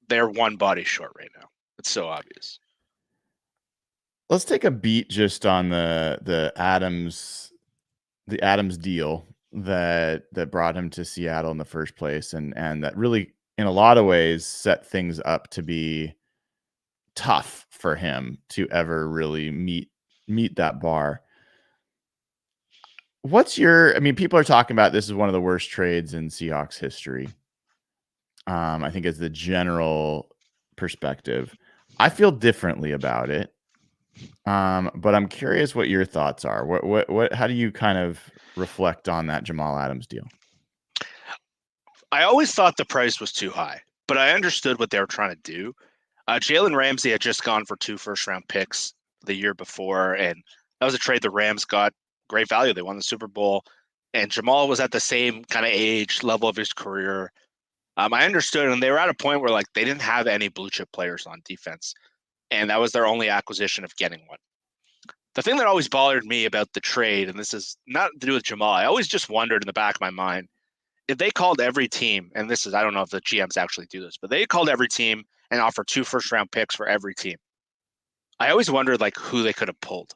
one body short right now. It's so obvious. Let's take a beat just on the Adams deal that brought him to Seattle in the first place, and that really in a lot of ways set things up to be tough for him to ever really meet meet that bar. I mean, people are talking about this is one of the worst trades in Seahawks history. I think is the general perspective. I feel differently about it. But I'm curious what your thoughts are. How do you kind of reflect on that Jamal Adams deal? I always thought the price was too high, but I understood what they were trying to do. Jalen Ramsey had just gone for 2 first-round picks the year before, and that was a trade the Rams got great value. They won the Super Bowl, and Jamal was at the same kind of age level of his career. I understood, and they were at a point where like they didn't have any blue chip players on defense, and that was their only acquisition of getting one. The thing that always bothered me about the trade, and this is not to do with Jamal, I always just wondered in the back of my mind, if they called every team, and this is, I don't know if the GMs actually do this, but they called every team and offered 2 first-round picks for every team. I always wondered like who they could have pulled.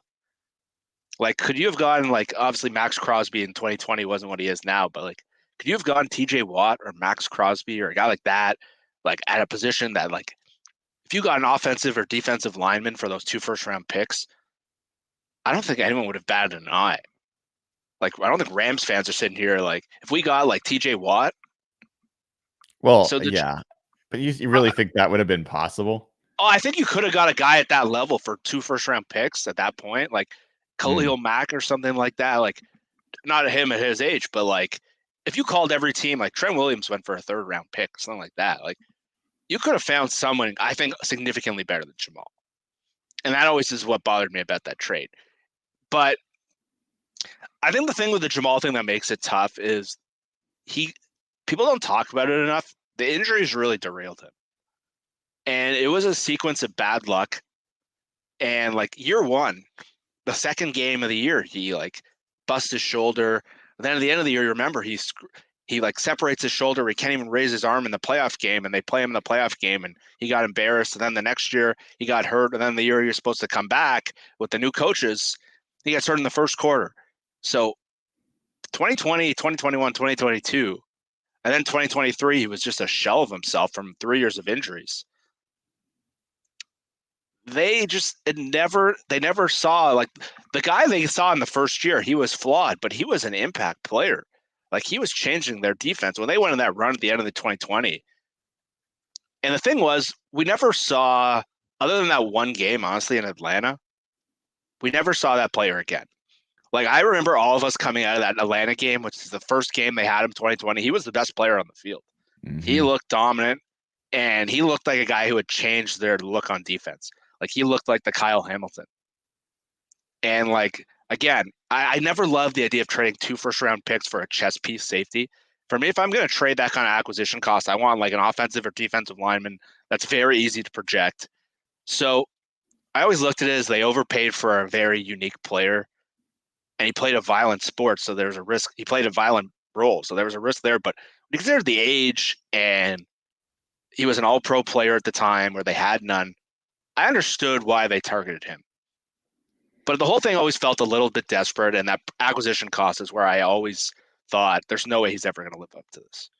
Like, could you have gotten like obviously Max Crosby in 2020 wasn't what he is now, but like, could you have gotten TJ Watt or Max Crosby or a guy like that, like at a position that like, if you got an offensive or defensive lineman for those 2 first-round picks, I don't think anyone would have batted an eye. Like, I don't think Rams fans are sitting here like, if we got like TJ Watt. Well, So yeah, but you really think that would have been possible? Oh, I think you could have got a guy at that level for 2 first-round picks at that point, like Khalil Mack or something like that. Like, not him at his age, but like if you called every team, like Trent Williams went for a 3rd-round pick, something like that. Like, you could have found someone, I think, significantly better than Jamal. And that always is what bothered me about that trade. But I think the thing with the Jamal thing that makes it tough is people don't talk about it enough. The injuries really derailed him. And it was a sequence of bad luck. And like year 1, the second game of the year, he like busts his shoulder. And then at the end of the year, you remember he like separates his shoulder. He can't even raise his arm in the playoff game, and they play him in the playoff game, and he got embarrassed. And then the next year he got hurt. And then the year you're supposed to come back with the new coaches, he got hurt in the first quarter. So 2020, 2021, 2022, and then 2023, he was just a shell of himself from 3 years of injuries. They never saw like the guy they saw in the first year. He was flawed, but he was an impact player. Like, he was changing their defense when they went on that run at the end of the 2020. And the thing was, we never saw, other than that one game, honestly, in Atlanta, we never saw that player again. Like, I remember all of us coming out of that Atlanta game, which is the first game they had him 2020. He was the best player on the field. Mm-hmm. He looked dominant, and he looked like a guy who had changed their look on defense. Like, he looked like the Kyle Hamilton. And like, again, I never loved the idea of trading 2 first-round picks for a chess piece safety. For me, if I'm going to trade that kind of acquisition cost, I want like an offensive or defensive lineman that's very easy to project. So I always looked at it as they overpaid for a very unique player, and he played a violent sport, so there's a risk. He played a violent role, so there was a risk there. But when you consider the age, and he was an all-pro player at the time where they had none, I understood why they targeted him. But the whole thing always felt a little bit desperate, and that acquisition cost is where I always thought there's no way he's ever going to live up to this.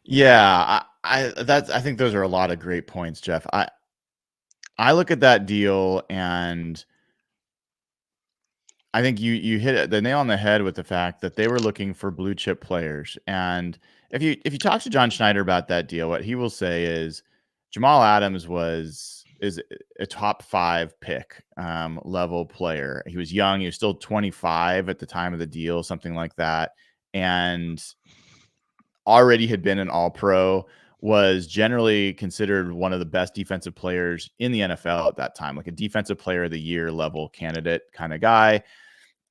Yeah, I think those are a lot of great points, Jeff. I look at that deal, and I think you hit the nail on the head with the fact that they were looking for blue chip players. And if you talk to John Schneider about that deal, what he will say is Jamal Adams is a top 5 pick level player. He was young. He was still 25 at the time of the deal, something like that. And already had been an all-pro, was generally considered one of the best defensive players in the NFL at that time, like a defensive player of the year level candidate kind of guy.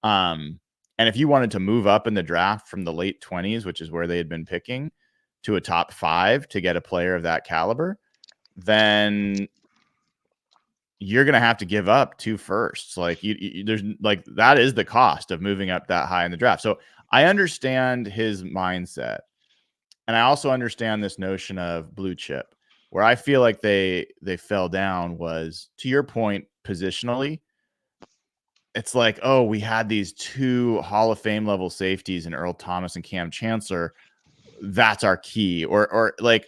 And if you wanted to move up in the draft from the late 20s, which is where they had been picking, to a top 5 to get a player of that caliber, then you're going to have to give up 2 firsts. Like there's like, that is the cost of moving up that high in the draft. So I understand his mindset. And I also understand this notion of blue chip. Where I feel like they fell down was, to your point, positionally. It's like, oh, we had these 2 Hall of Fame level safeties in Earl Thomas and Cam Chancellor. That's our key. Or like,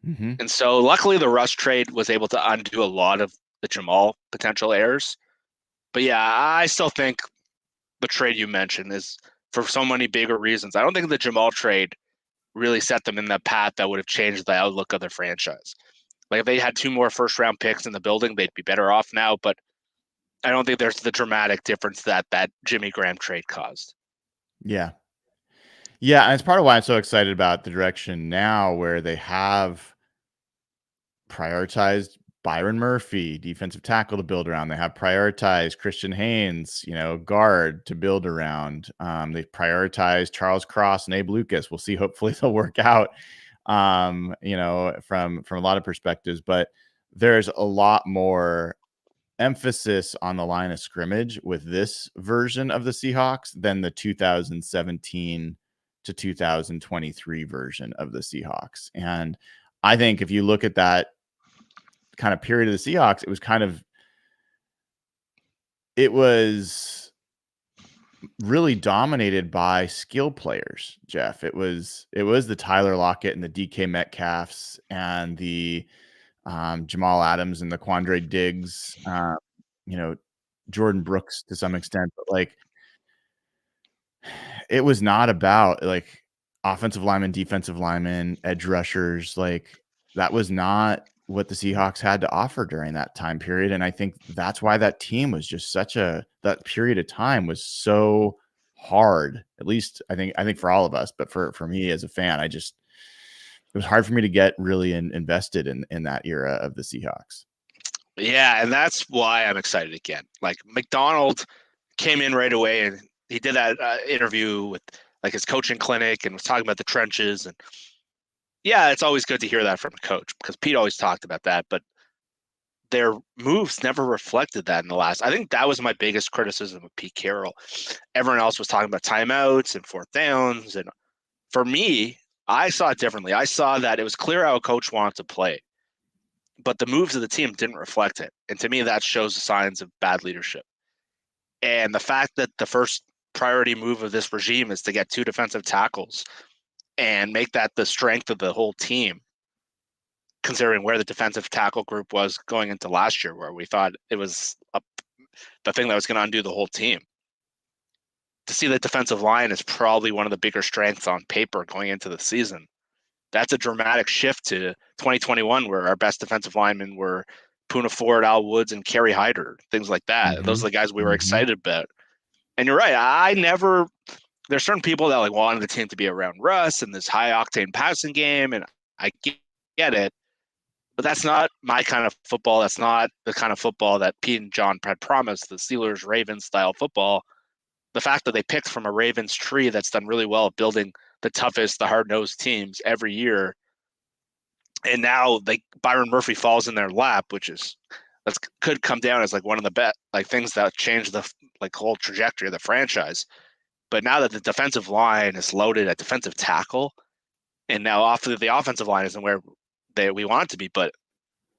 Hmm. And so luckily the Russ trade was able to undo a lot of the Jamal potential errors. But yeah, I still think the trade you mentioned is for so many bigger reasons. I don't think the Jamal trade really set them in the path that would have changed the outlook of their franchise. Like if they had 2 more first round picks in the building, they'd be better off now. But I don't think there's the dramatic difference that Jimmy Graham trade caused. Yeah. Yeah. And it's part of why I'm so excited about the direction now where they have prioritized Byron Murphy, defensive tackle to build around. They have prioritized Christian Haynes, guard to build around. They've prioritized Charles Cross and Abe Lucas. We'll see. Hopefully they'll work out, from a lot of perspectives. But there's a lot more emphasis on the line of scrimmage with this version of the Seahawks than the 2017 to 2023 version of the Seahawks. And I think if you look at that kind of period of the Seahawks, it was really dominated by skill players, Jeff. It was the Tyler Lockett and the DK Metcalfs and the Jamal Adams and the Quandre Diggs, Jordan Brooks to some extent, but like it was not about like offensive linemen, defensive linemen, edge rushers. Like that was not what the Seahawks had to offer during that time period. And I think that's why that team was just that period of time was so hard. At least I think for all of us, but for me as a fan, it was hard for me to get really invested in that era of the Seahawks. Yeah, and that's why I'm excited again. Like McDonald came in right away and he did that interview with like his coaching clinic and was talking about the trenches. And yeah, it's always good to hear that from a coach because Pete always talked about that, but their moves never reflected that in the last. I think that was my biggest criticism of Pete Carroll. Everyone else was talking about timeouts and fourth downs. And for me, I saw it differently. I saw that it was clear how a coach wanted to play, but the moves of the team didn't reflect it. And to me, that shows the signs of bad leadership. And the fact that the first priority move of this regime is to get 2 defensive tackles and make that the strength of the whole team, considering where the defensive tackle group was going into last year, where we thought it was the thing that was going to undo the whole team. To see the defensive line is probably one of the bigger strengths on paper going into the season. That's a dramatic shift to 2021, where our best defensive linemen were Poona Ford, Al Woods, and Kerry Hyder, things like that. Those Mm-hmm. are the guys we were Mm-hmm. excited about. And you're right. There's certain people that like wanted the team to be around Russ and this high octane passing game, and I get it. But that's not my kind of football. That's not the kind of football that Pete and John had promised, the Steelers Ravens style football. The fact that they picked from a Ravens tree that's done really well at building the toughest, the hard-nosed teams every year, and now Byron Murphy falls in their lap, which is could come down as like one of the best like things that change the like whole trajectory of the franchise. But now that the defensive line is loaded at defensive tackle, and now off the offensive line isn't where we want it to be, but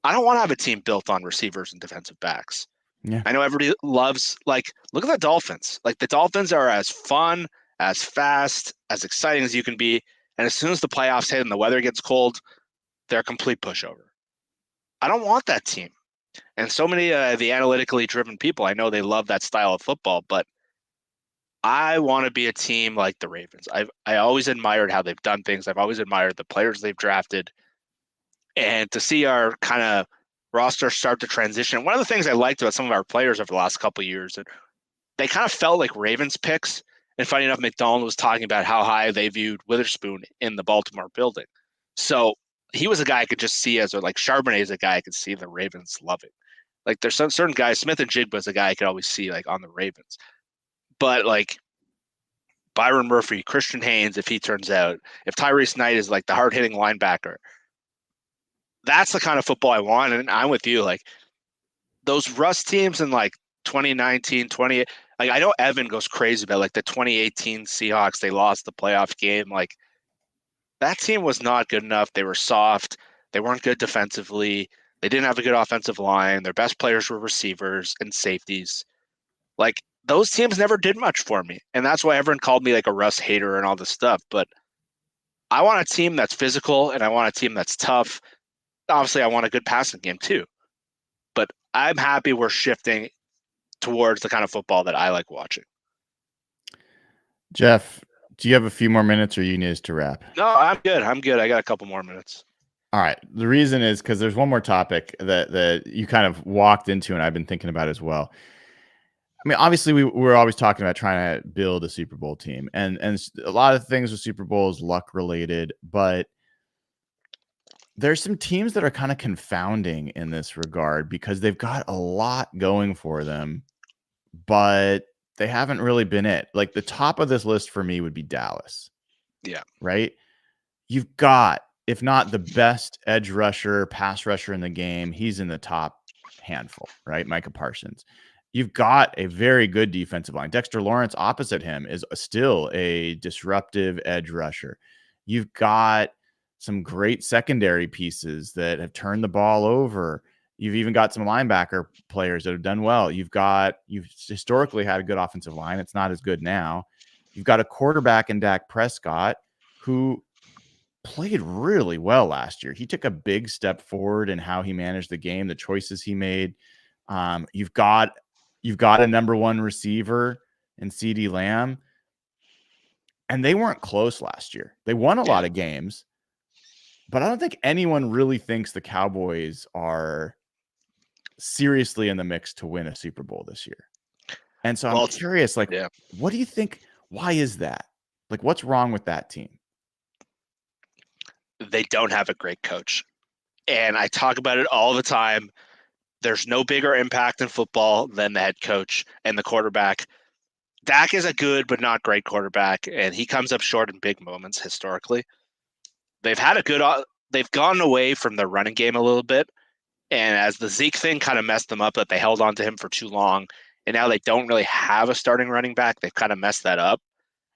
I don't want to have a team built on receivers and defensive backs. Yeah. I know everybody loves look at the Dolphins. Like the Dolphins are as fun, as fast, as exciting as you can be, and as soon as the playoffs hit and the weather gets cold, they're a complete pushover. I don't want that team. And so many the analytically driven people, I know they love that style of football, but I want to be a team like the Ravens. I always admired how they've done things. I've always admired the players they've drafted. And to see our kind of roster start to transition, one of the things I liked about some of our players over the last couple of years, and they kind of felt like Ravens picks. And funny enough, McDonald was talking about how high they viewed Witherspoon in the Baltimore building. So he was a guy I could just see as, or like Charbonnet is a guy I could see the Ravens loving. Like there's some certain guys, Smith and Jigba is a guy I could always see like on the Ravens. But like Byron Murphy, Christian Haynes, if he turns out, if Tyrese Knight is like the hard hitting linebacker, that's the kind of football I want. And I'm with you. Like those Russ teams in like 2019, 20, like I know Evan goes crazy about like the 2018 Seahawks. They lost the playoff game. Like that team was not good enough. They were soft. They weren't good defensively. They didn't have a good offensive line. Their best players were receivers and safeties. Like those teams never did much for me. And that's why everyone called me like a Russ hater and all this stuff. But I want a team that's physical and I want a team that's tough. Obviously, I want a good passing game too. But I'm happy we're shifting towards the kind of football that I like watching. Jeff, do you have a few more minutes or you need us to wrap? No, I'm good. I'm good. I got a couple more minutes. All right. The reason is because there's one more topic that you kind of walked into and I've been thinking about as well. I mean, obviously, we're always talking about trying to build a Super Bowl team, and a lot of things with Super Bowl is luck related, but there's some teams that are kind of confounding in this regard because they've got a lot going for them, but they haven't really been it. Like the top of this list for me would be Dallas. Yeah. Right? You've got, if not the best edge rusher, pass rusher in the game, he's in the top handful, right? Micah Parsons. You've got a very good defensive line. Dexter Lawrence opposite him is still a disruptive edge rusher. You've got some great secondary pieces that have turned the ball over. You've even got some linebacker players that have done well. You've historically had a good offensive line. It's not as good now. You've got a quarterback in Dak Prescott who played really well last year. He took a big step forward in how he managed the game, the choices he made. You've got a number one receiver in CD Lamb, and they weren't close last year. They won a lot of games, but I don't think anyone really thinks the Cowboys are seriously in the mix to win a Super Bowl this year. And so I'm curious, like, what do you think? Why is that? Like, what's wrong with that team? They don't have a great coach. And I talk about it all the time. There's no bigger impact in football than the head coach and the quarterback. Dak is a good but not great quarterback, and he comes up short in big moments historically. They've gone away from the running game a little bit, and as the Zeke thing kind of messed them up, that they held on to him for too long, and now they don't really have a starting running back. They've kind of messed that up,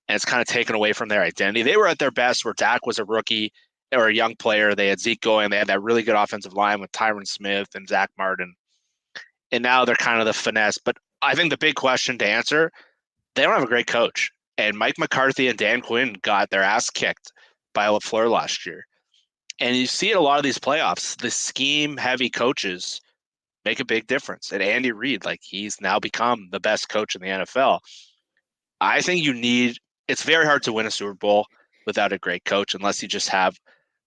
and it's kind of taken away from their identity. They were at their best where Dak was a rookie or a young player. They had Zeke going. They had that really good offensive line with Tyron Smith and Zach Martin. And now they're kind of the finesse. But I think the big question to answer, they don't have a great coach. And Mike McCarthy and Dan Quinn got their ass kicked by LaFleur last year. And you see it a lot of these playoffs, the scheme-heavy coaches make a big difference. And Andy Reid, like he's now become the best coach in the NFL. I think it's very hard to win a Super Bowl without a great coach unless you just have.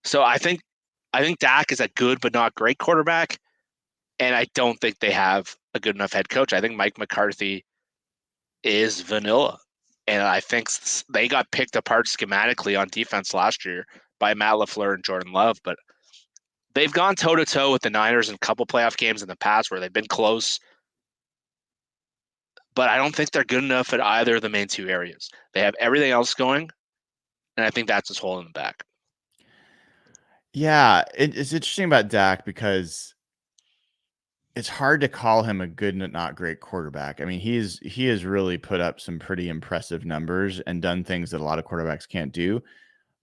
So I think Dak is a good but not great quarterback, and I don't think they have a good enough head coach. I think Mike McCarthy is vanilla, and I think they got picked apart schematically on defense last year by Matt LaFleur and Jordan Love, but they've gone toe-to-toe with the Niners in a couple playoff games in the past where they've been close, but I don't think they're good enough at either of the main two areas. They have everything else going, and I think that's what's holding them back. Yeah, it's interesting about Dak because it's hard to call him a good and not great quarterback. I mean, he has really put up some pretty impressive numbers and done things that a lot of quarterbacks can't do.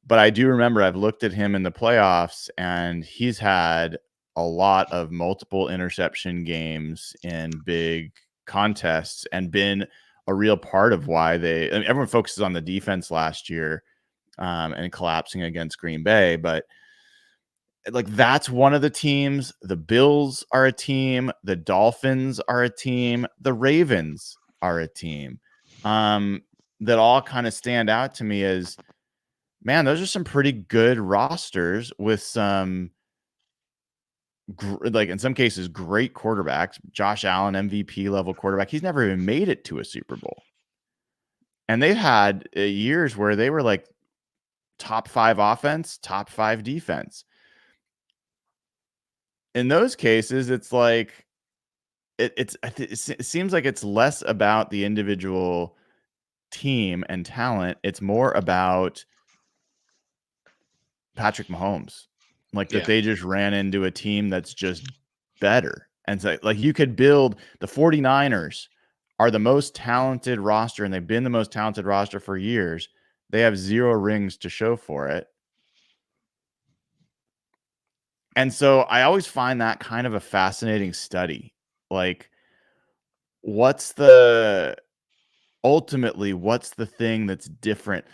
But I do remember I've looked at him in the playoffs, and he's had a lot of multiple interception games in big contests and been a real part of why everyone focuses on the defense last year and collapsing against Green Bay, but like that's one of the teams. The Bills are a team. The Dolphins are a team. The Ravens are a team that all kind of stand out to me as, man, those are some pretty good rosters with some, like in some cases, great quarterbacks. Josh Allen, MVP level quarterback. He's never even made it to a Super Bowl. And they've had years where they were like top 5 offense, top 5 defense. In those cases, it's like it seems like it's less about the individual team and talent. It's more about Patrick Mahomes, like that they just ran into a team that's just better. And so, like you could build the 49ers are the most talented roster, and they've been the most talented roster for years. They have 0 rings to show for it. And so I always find that kind of a fascinating study. Like, ultimately, what's the thing that's different?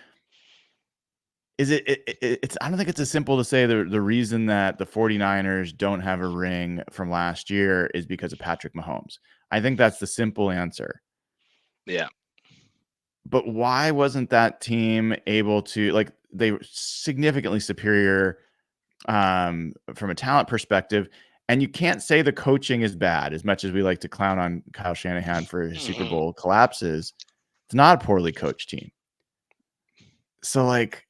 it's I don't think it's as simple to say the reason that the 49ers don't have a ring from last year is because of Patrick Mahomes. I think that's the simple answer. Yeah. But why wasn't that team able to, like, they were significantly superior from a talent perspective, and you can't say the coaching is bad as much as we like to clown on Kyle Shanahan for his Super Mhm. Bowl collapses. It's not a poorly coached team. So, like,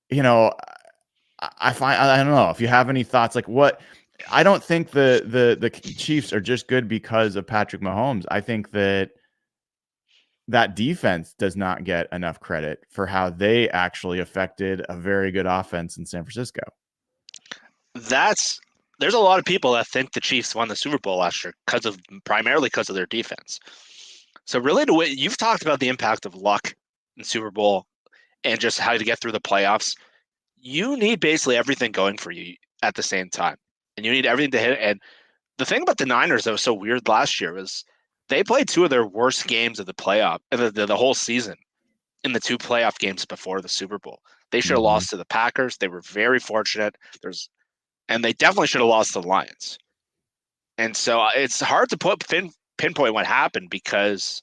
you know, I don't know if you have any thoughts. Like, what? I don't think the Chiefs are just good because of Patrick Mahomes. I think that defense does not get enough credit for how they actually affected a very good offense in San Francisco. There's a lot of people that think the Chiefs won the Super Bowl last year primarily because of their defense. So really, you've talked about the impact of luck in Super Bowl and just how to get through the playoffs. You need basically everything going for you at the same time, and you need everything to hit. And the thing about the Niners that was so weird last year was they played two of their worst games of the playoff the whole season in the two playoff games before the Super Bowl. They should have Mhm. lost to the Packers. They were very fortunate. And they definitely should have lost to the Lions. And so it's hard to pinpoint what happened because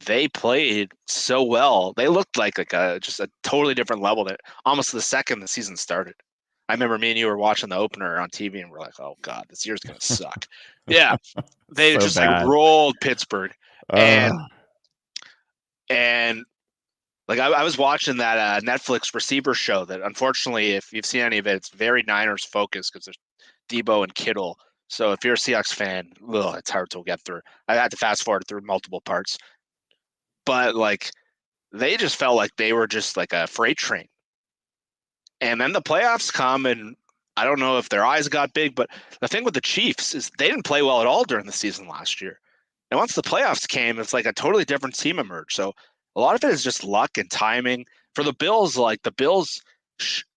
they played so well. They looked like just a totally different level that almost the second the season started. I remember me and you were watching the opener on TV and we're like, "Oh God, this year's gonna suck." Yeah, they So just like bad. rolled Pittsburgh, Uh, and and like I was watching that Netflix receiver show that unfortunately, if you've seen any of it, it's very Niners focused because there's Debo and Kittle. So if you're a Seahawks fan, it's hard to get through. I had to fast forward through multiple parts, but like they just felt like they were just like a freight train. And then the playoffs come, and I don't know if their eyes got big, but the thing with the Chiefs is they didn't play well at all during the season last year. And once the playoffs came, it's like a totally different team emerged. So a lot of it is just luck and timing. For the Bills, like the Bills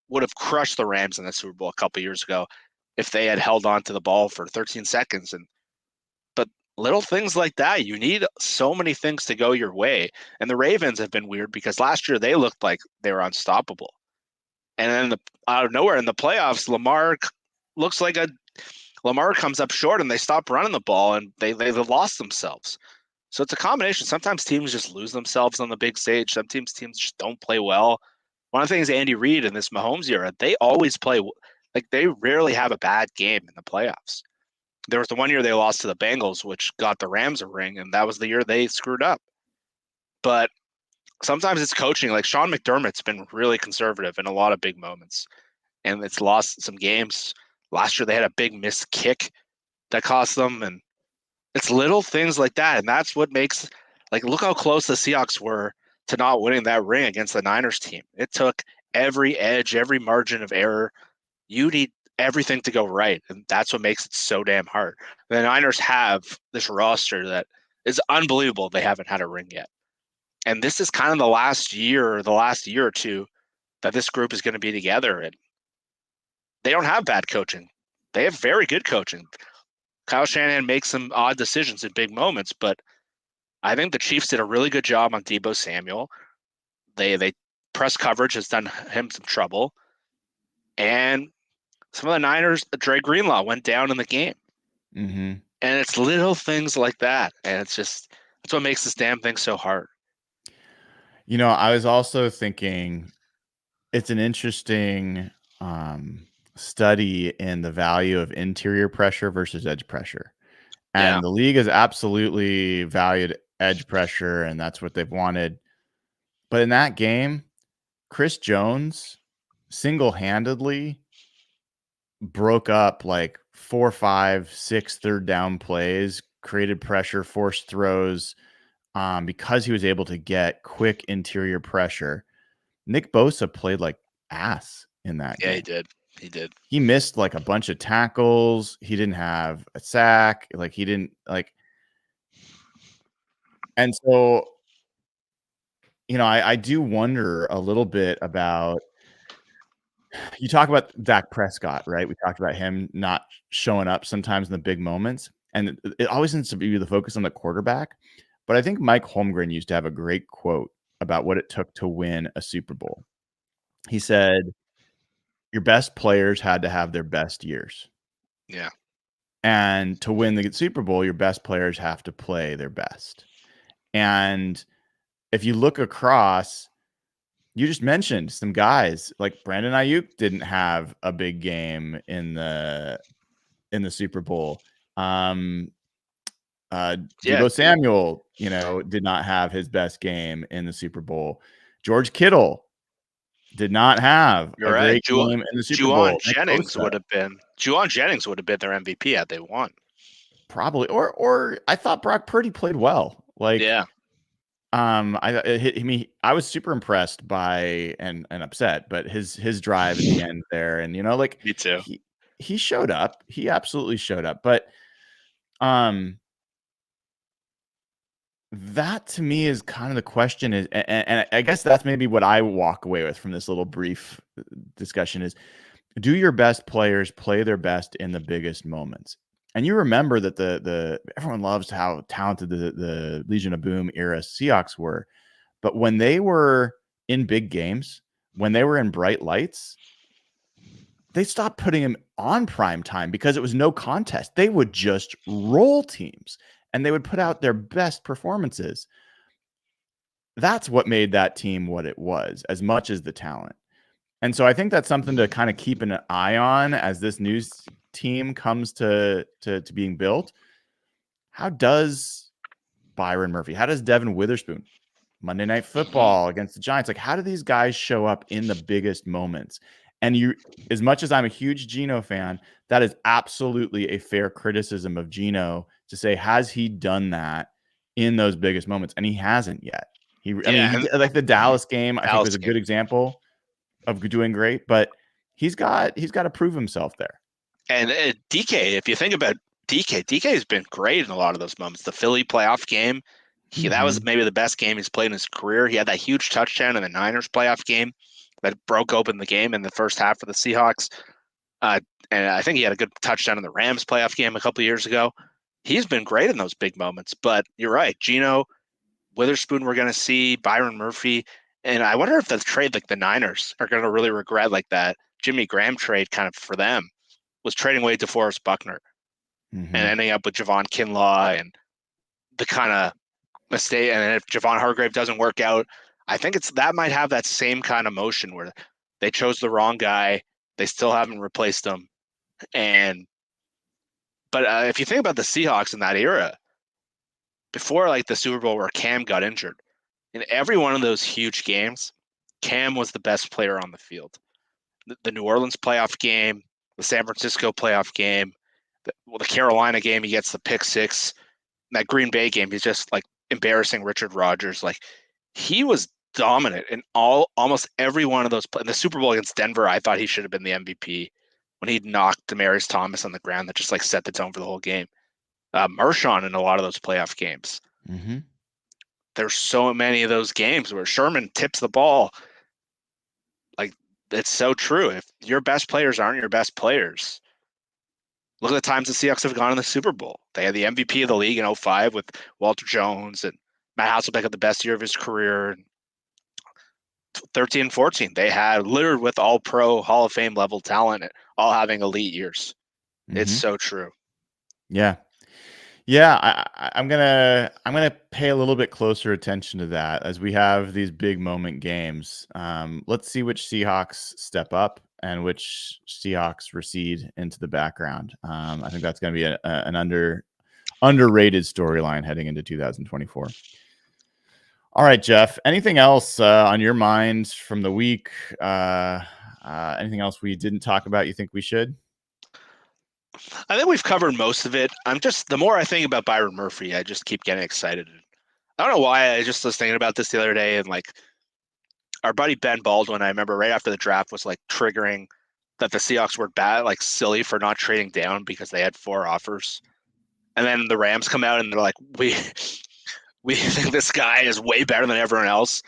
would have crushed the Rams in the Super Bowl a couple years ago if they had held on to the ball for 13 seconds. But little things like that, you need so many things to go your way. And the Ravens have been weird because last year they looked like they were unstoppable. And then out of nowhere in the playoffs, looks like Lamar comes up short and they stop running the ball and they've lost themselves. So it's a combination. Sometimes teams just lose themselves on the big stage. Some teams just don't play well. One of the things Andy Reid in this Mahomes era, they always play like they rarely have a bad game in the playoffs. There was the one year they lost to the Bengals, which got the Rams a ring, and that was the year they screwed up. But sometimes it's coaching. Like Sean McDermott's been really conservative in a lot of big moments, and it's lost some games. Last year they had a big missed kick that cost them, and it's little things like that, and that's what makes look how close the Seahawks were to not winning that ring against the Niners team. It took every edge, every margin of error. You need everything to go right, and that's what makes it so damn hard. The Niners have this roster that is unbelievable. They haven't had a ring yet, and this is kind of the last year or two that this group is going to be together, and they don't have bad coaching. They have very good coaching. Kyle Shanahan makes some odd decisions in big moments, but I think the Chiefs did a really good job on Debo Samuel. They press coverage has done him some trouble, and some of the Niners, Dre Greenlaw went down in the game, mm-hmm. and it's little things like that, and that's what makes this damn thing so hard. I was also thinking it's an interesting study in the value of interior pressure versus edge pressure. Yeah, And the league has absolutely valued edge pressure, and that's what they've wanted. But in that game, Chris Jones single-handedly broke up like 4, 5, 6 third down plays, created pressure, forced throws, because he was able to get quick interior pressure. Nick Bosa played like ass in that yeah, he game. did. He did. He missed like a bunch of tackles. He didn't have a sack. Like he didn't like, and so I do wonder a little bit about, you talk about Dak Prescott, right? We talked about him not showing up sometimes in the big moments, and it always seems to be the focus on the quarterback. But I think Mike Holmgren used to have a great quote about what it took to win a Super Bowl. He said, your best players had to have their best years. Yeah. And to win the Super Bowl, your best players have to play their best. And if you look across, you just mentioned some guys like Brandon Ayuk didn't have a big game in the Super Bowl. Deebo Samuel, did not have his best game in the Super Bowl. George Kittle did not have a great game in the Super Bowl. Juwan Jennings would have been their MVP had they won. Probably, or I thought Brock Purdy played well. I was super impressed by and upset, but his drive at the end there, and me too. He showed up. He absolutely showed up, but that to me is kind of the question is, and I guess that's maybe what I walk away with from this little brief discussion is, do your best players play their best in the biggest moments? And you remember that the everyone loves how talented the Legion of Boom era Seahawks were, but when they were in big games, when they were in bright lights, they stopped putting him on prime time because it was no contest. They would just roll teams and they would put out their best performances. That's what made that team what it was, as much as the talent. And so I think that's something to kind of keep an eye on as this new team comes to being built. How does Byron Murphy, how does Devin Witherspoon, Monday Night Football against the Giants, how do these guys show up in the biggest moments? And as much as I'm a huge Geno fan, that is absolutely a fair criticism of Geno to say, has he done that in those biggest moments? And he hasn't yet. He did, like the Dallas game, I think was a good example of doing great, but he's got to prove himself there. And DK, if you think about DK has been great in a lot of those moments. The Philly playoff game, that was maybe the best game he's played in his career. He had that huge touchdown in the Niners playoff game that broke open the game in the first half for the Seahawks. And I think he had a good touchdown in the Rams playoff game a couple of years ago. He's been great in those big moments. But you're right, Geno, Witherspoon, we're going to see Byron Murphy. And I wonder if the trade, like the Niners, are going to really regret like that Jimmy Graham trade kind of for them was trading away DeForest Buckner and ending up with Javon Kinlaw and the kind of mistake. And if Javon Hargrave doesn't work out, I think that might have that same kind of motion where they chose the wrong guy. They still haven't replaced him. But if you think about the Seahawks in that era, before like the Super Bowl where Cam got injured, in every one of those huge games, Cam was the best player on the field. The New Orleans playoff game, the San Francisco playoff game, the Carolina game, he gets the pick six. That Green Bay game, he's just like embarrassing Richard Rodgers. Like he was dominant in almost every one of those. In the Super Bowl against Denver, I thought he should have been the MVP when he knocked Demaryius Thomas on the ground. That just like set the tone for the whole game. Mershon in a lot of those playoff games. There's so many of those games where Sherman tips the ball. Like it's so true. If your best players aren't your best players, look at the times the Seahawks have gone in the Super Bowl. They had the MVP of the league in 2005 with Walter Jones, and Matt Hasselbeck had the best year of his career. 13 14, they had littered with all pro Hall of Fame level talent, all having elite years. It's so true. Yeah. Yeah, I'm gonna pay a little bit closer attention to that as we have these big moment games. Let's see which Seahawks step up and which Seahawks recede into the background. I think that's going to be an underrated storyline heading into 2024. All right, Jeff. Anything else on your mind from the week? Anything else we didn't talk about you think we should? I think we've covered most of it. The more I think about Byron Murphy, I just keep getting excited. I don't know why. I just was thinking about this the other day, and like our buddy Ben Baldwin, I remember right after the draft was like triggering that the Seahawks were bad, like silly for not trading down because they had 4 offers. And then the Rams come out and they're like, we think this guy is way better than everyone else.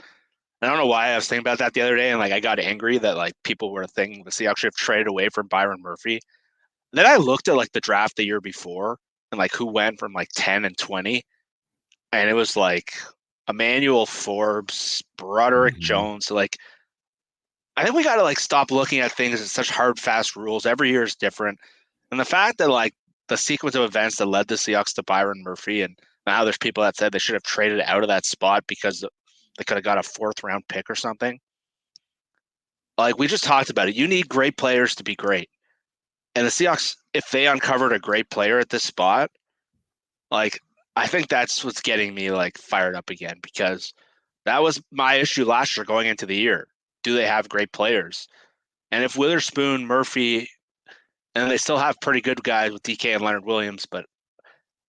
And I don't know why I was thinking about that the other day, and like I got angry that like people were thinking the Seahawks should have traded away from Byron Murphy. Then I looked at like the draft the year before and like who went from like 10 and 20. And it was like Emmanuel Forbes, Broderick Jones. Like, I think we got to like stop looking at things as such hard, fast rules. Every year is different. And the fact that like the sequence of events that led the Seahawks to Byron Murphy, and now there's people that said they should have traded out of that spot because they could have got a 4th round pick or something. Like we just talked about it. You need great players to be great. And the Seahawks, if they uncovered a great player at this spot, like I think that's what's getting me like fired up again, because that was my issue last year going into the year. Do they have great players? And if Witherspoon, Murphy, and they still have pretty good guys with DK and Leonard Williams, but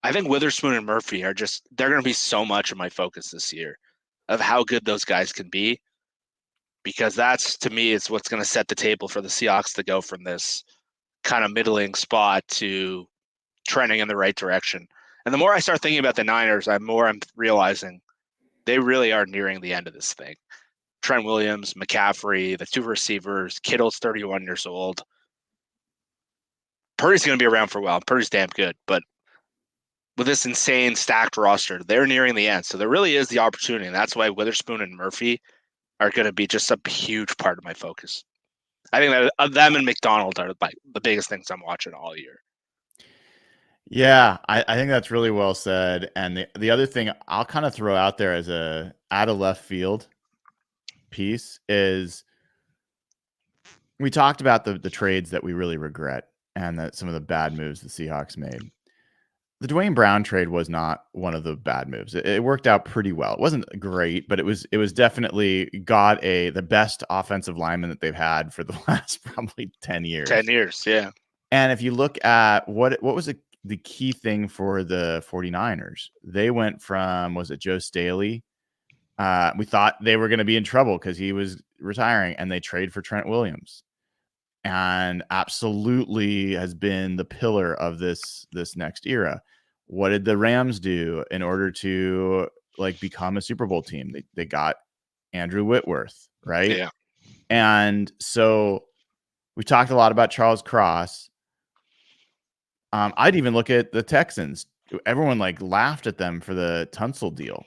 I think Witherspoon and Murphy are they're going to be so much of my focus this year of how good those guys can be, because that's, to me, it's what's going to set the table for the Seahawks to go from this kind of middling spot to trending in the right direction. And the more I start thinking about the Niners, I'm realizing they really are nearing the end of this thing. Trent Williams, McCaffrey, the 2 receivers, Kittle's 31 years old. Purdy's going to be around for a while. Purdy's damn good, but with this insane stacked roster, they're nearing the end. So there really is the opportunity, and that's why Witherspoon and Murphy are going to be just a huge part of my focus. I think that them and McDonald are the biggest things I'm watching all year. Yeah, I think that's really well said. And the other thing I'll kind of throw out there as a out of left field piece is we talked about the trades that we really regret and that some of the bad moves the Seahawks made. The Dwayne Brown trade was not one of the bad moves. It worked out pretty well. It wasn't great, but it was definitely got the best offensive lineman that they've had for the last probably 10 years. 10 years, yeah. And if you look at what was the key thing for the 49ers, they went from, was it Joe Staley? We thought they were going to be in trouble because he was retiring, and they trade for Trent Williams, and absolutely has been the pillar of this next era. What did the Rams do in order to like become a Super Bowl team? They got Andrew Whitworth, right? Yeah. And so we talked a lot about Charles Cross. I'd even look at the Texans. Everyone like laughed at them for the Tunsil deal.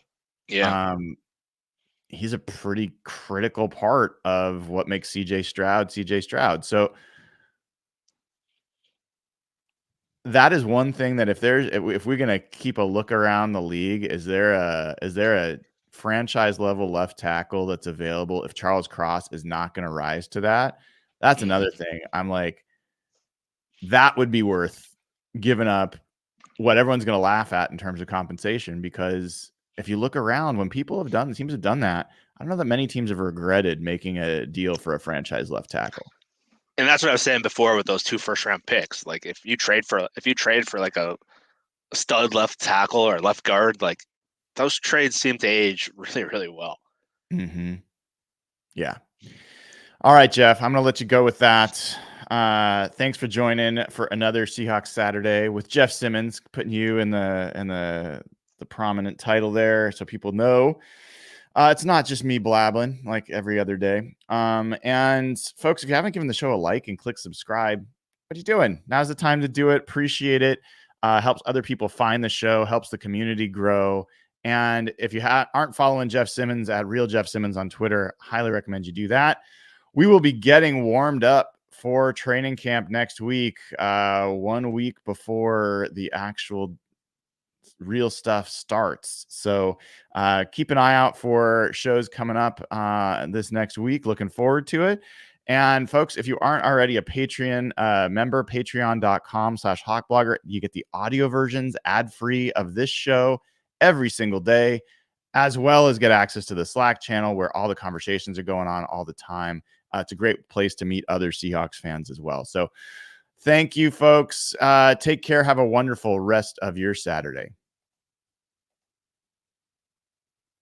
Yeah. He's a pretty critical part of what makes CJ Stroud. So that is one thing that if we're going to keep a look around the league, is there a franchise level left tackle that's available if Charles Cross is not going to rise to that? That's another thing. I'm like, that would be worth giving up what everyone's going to laugh at in terms of compensation, because if you look around, when teams have done that, I don't know that many teams have regretted making a deal for a franchise left tackle. And that's what I was saying before with those 2 first-round picks. Like if you trade for like a stud left tackle or left guard, like those trades seem to age really, really well. Mm-hmm. Yeah. All right, Jeff, I'm going to let you go with that. Thanks for joining for another Seahawks Saturday with Jeff Simmons, putting you in the prominent title there so people know it's not just me blabbling like every other day. And folks, if you haven't given the show a like and click subscribe, what are you doing? Now's the time to do it. Appreciate it. Helps other people find the show, helps the community grow. And if you aren't following Jeff Simmons at Real Jeff Simmons on Twitter, highly recommend you do that. We will be getting warmed up for training camp next week, 1 week before the actual real stuff starts. So keep an eye out for shows coming up this next week. Looking forward to it. And folks, if you aren't already a Patreon member, patreon.com/hawkblogger, you get the audio versions ad-free of this show every single day, as well as get access to the Slack channel where all the conversations are going on all the time. It's a great place to meet other Seahawks fans as well. So thank you, folks. Take care. Have a wonderful rest of your Saturday.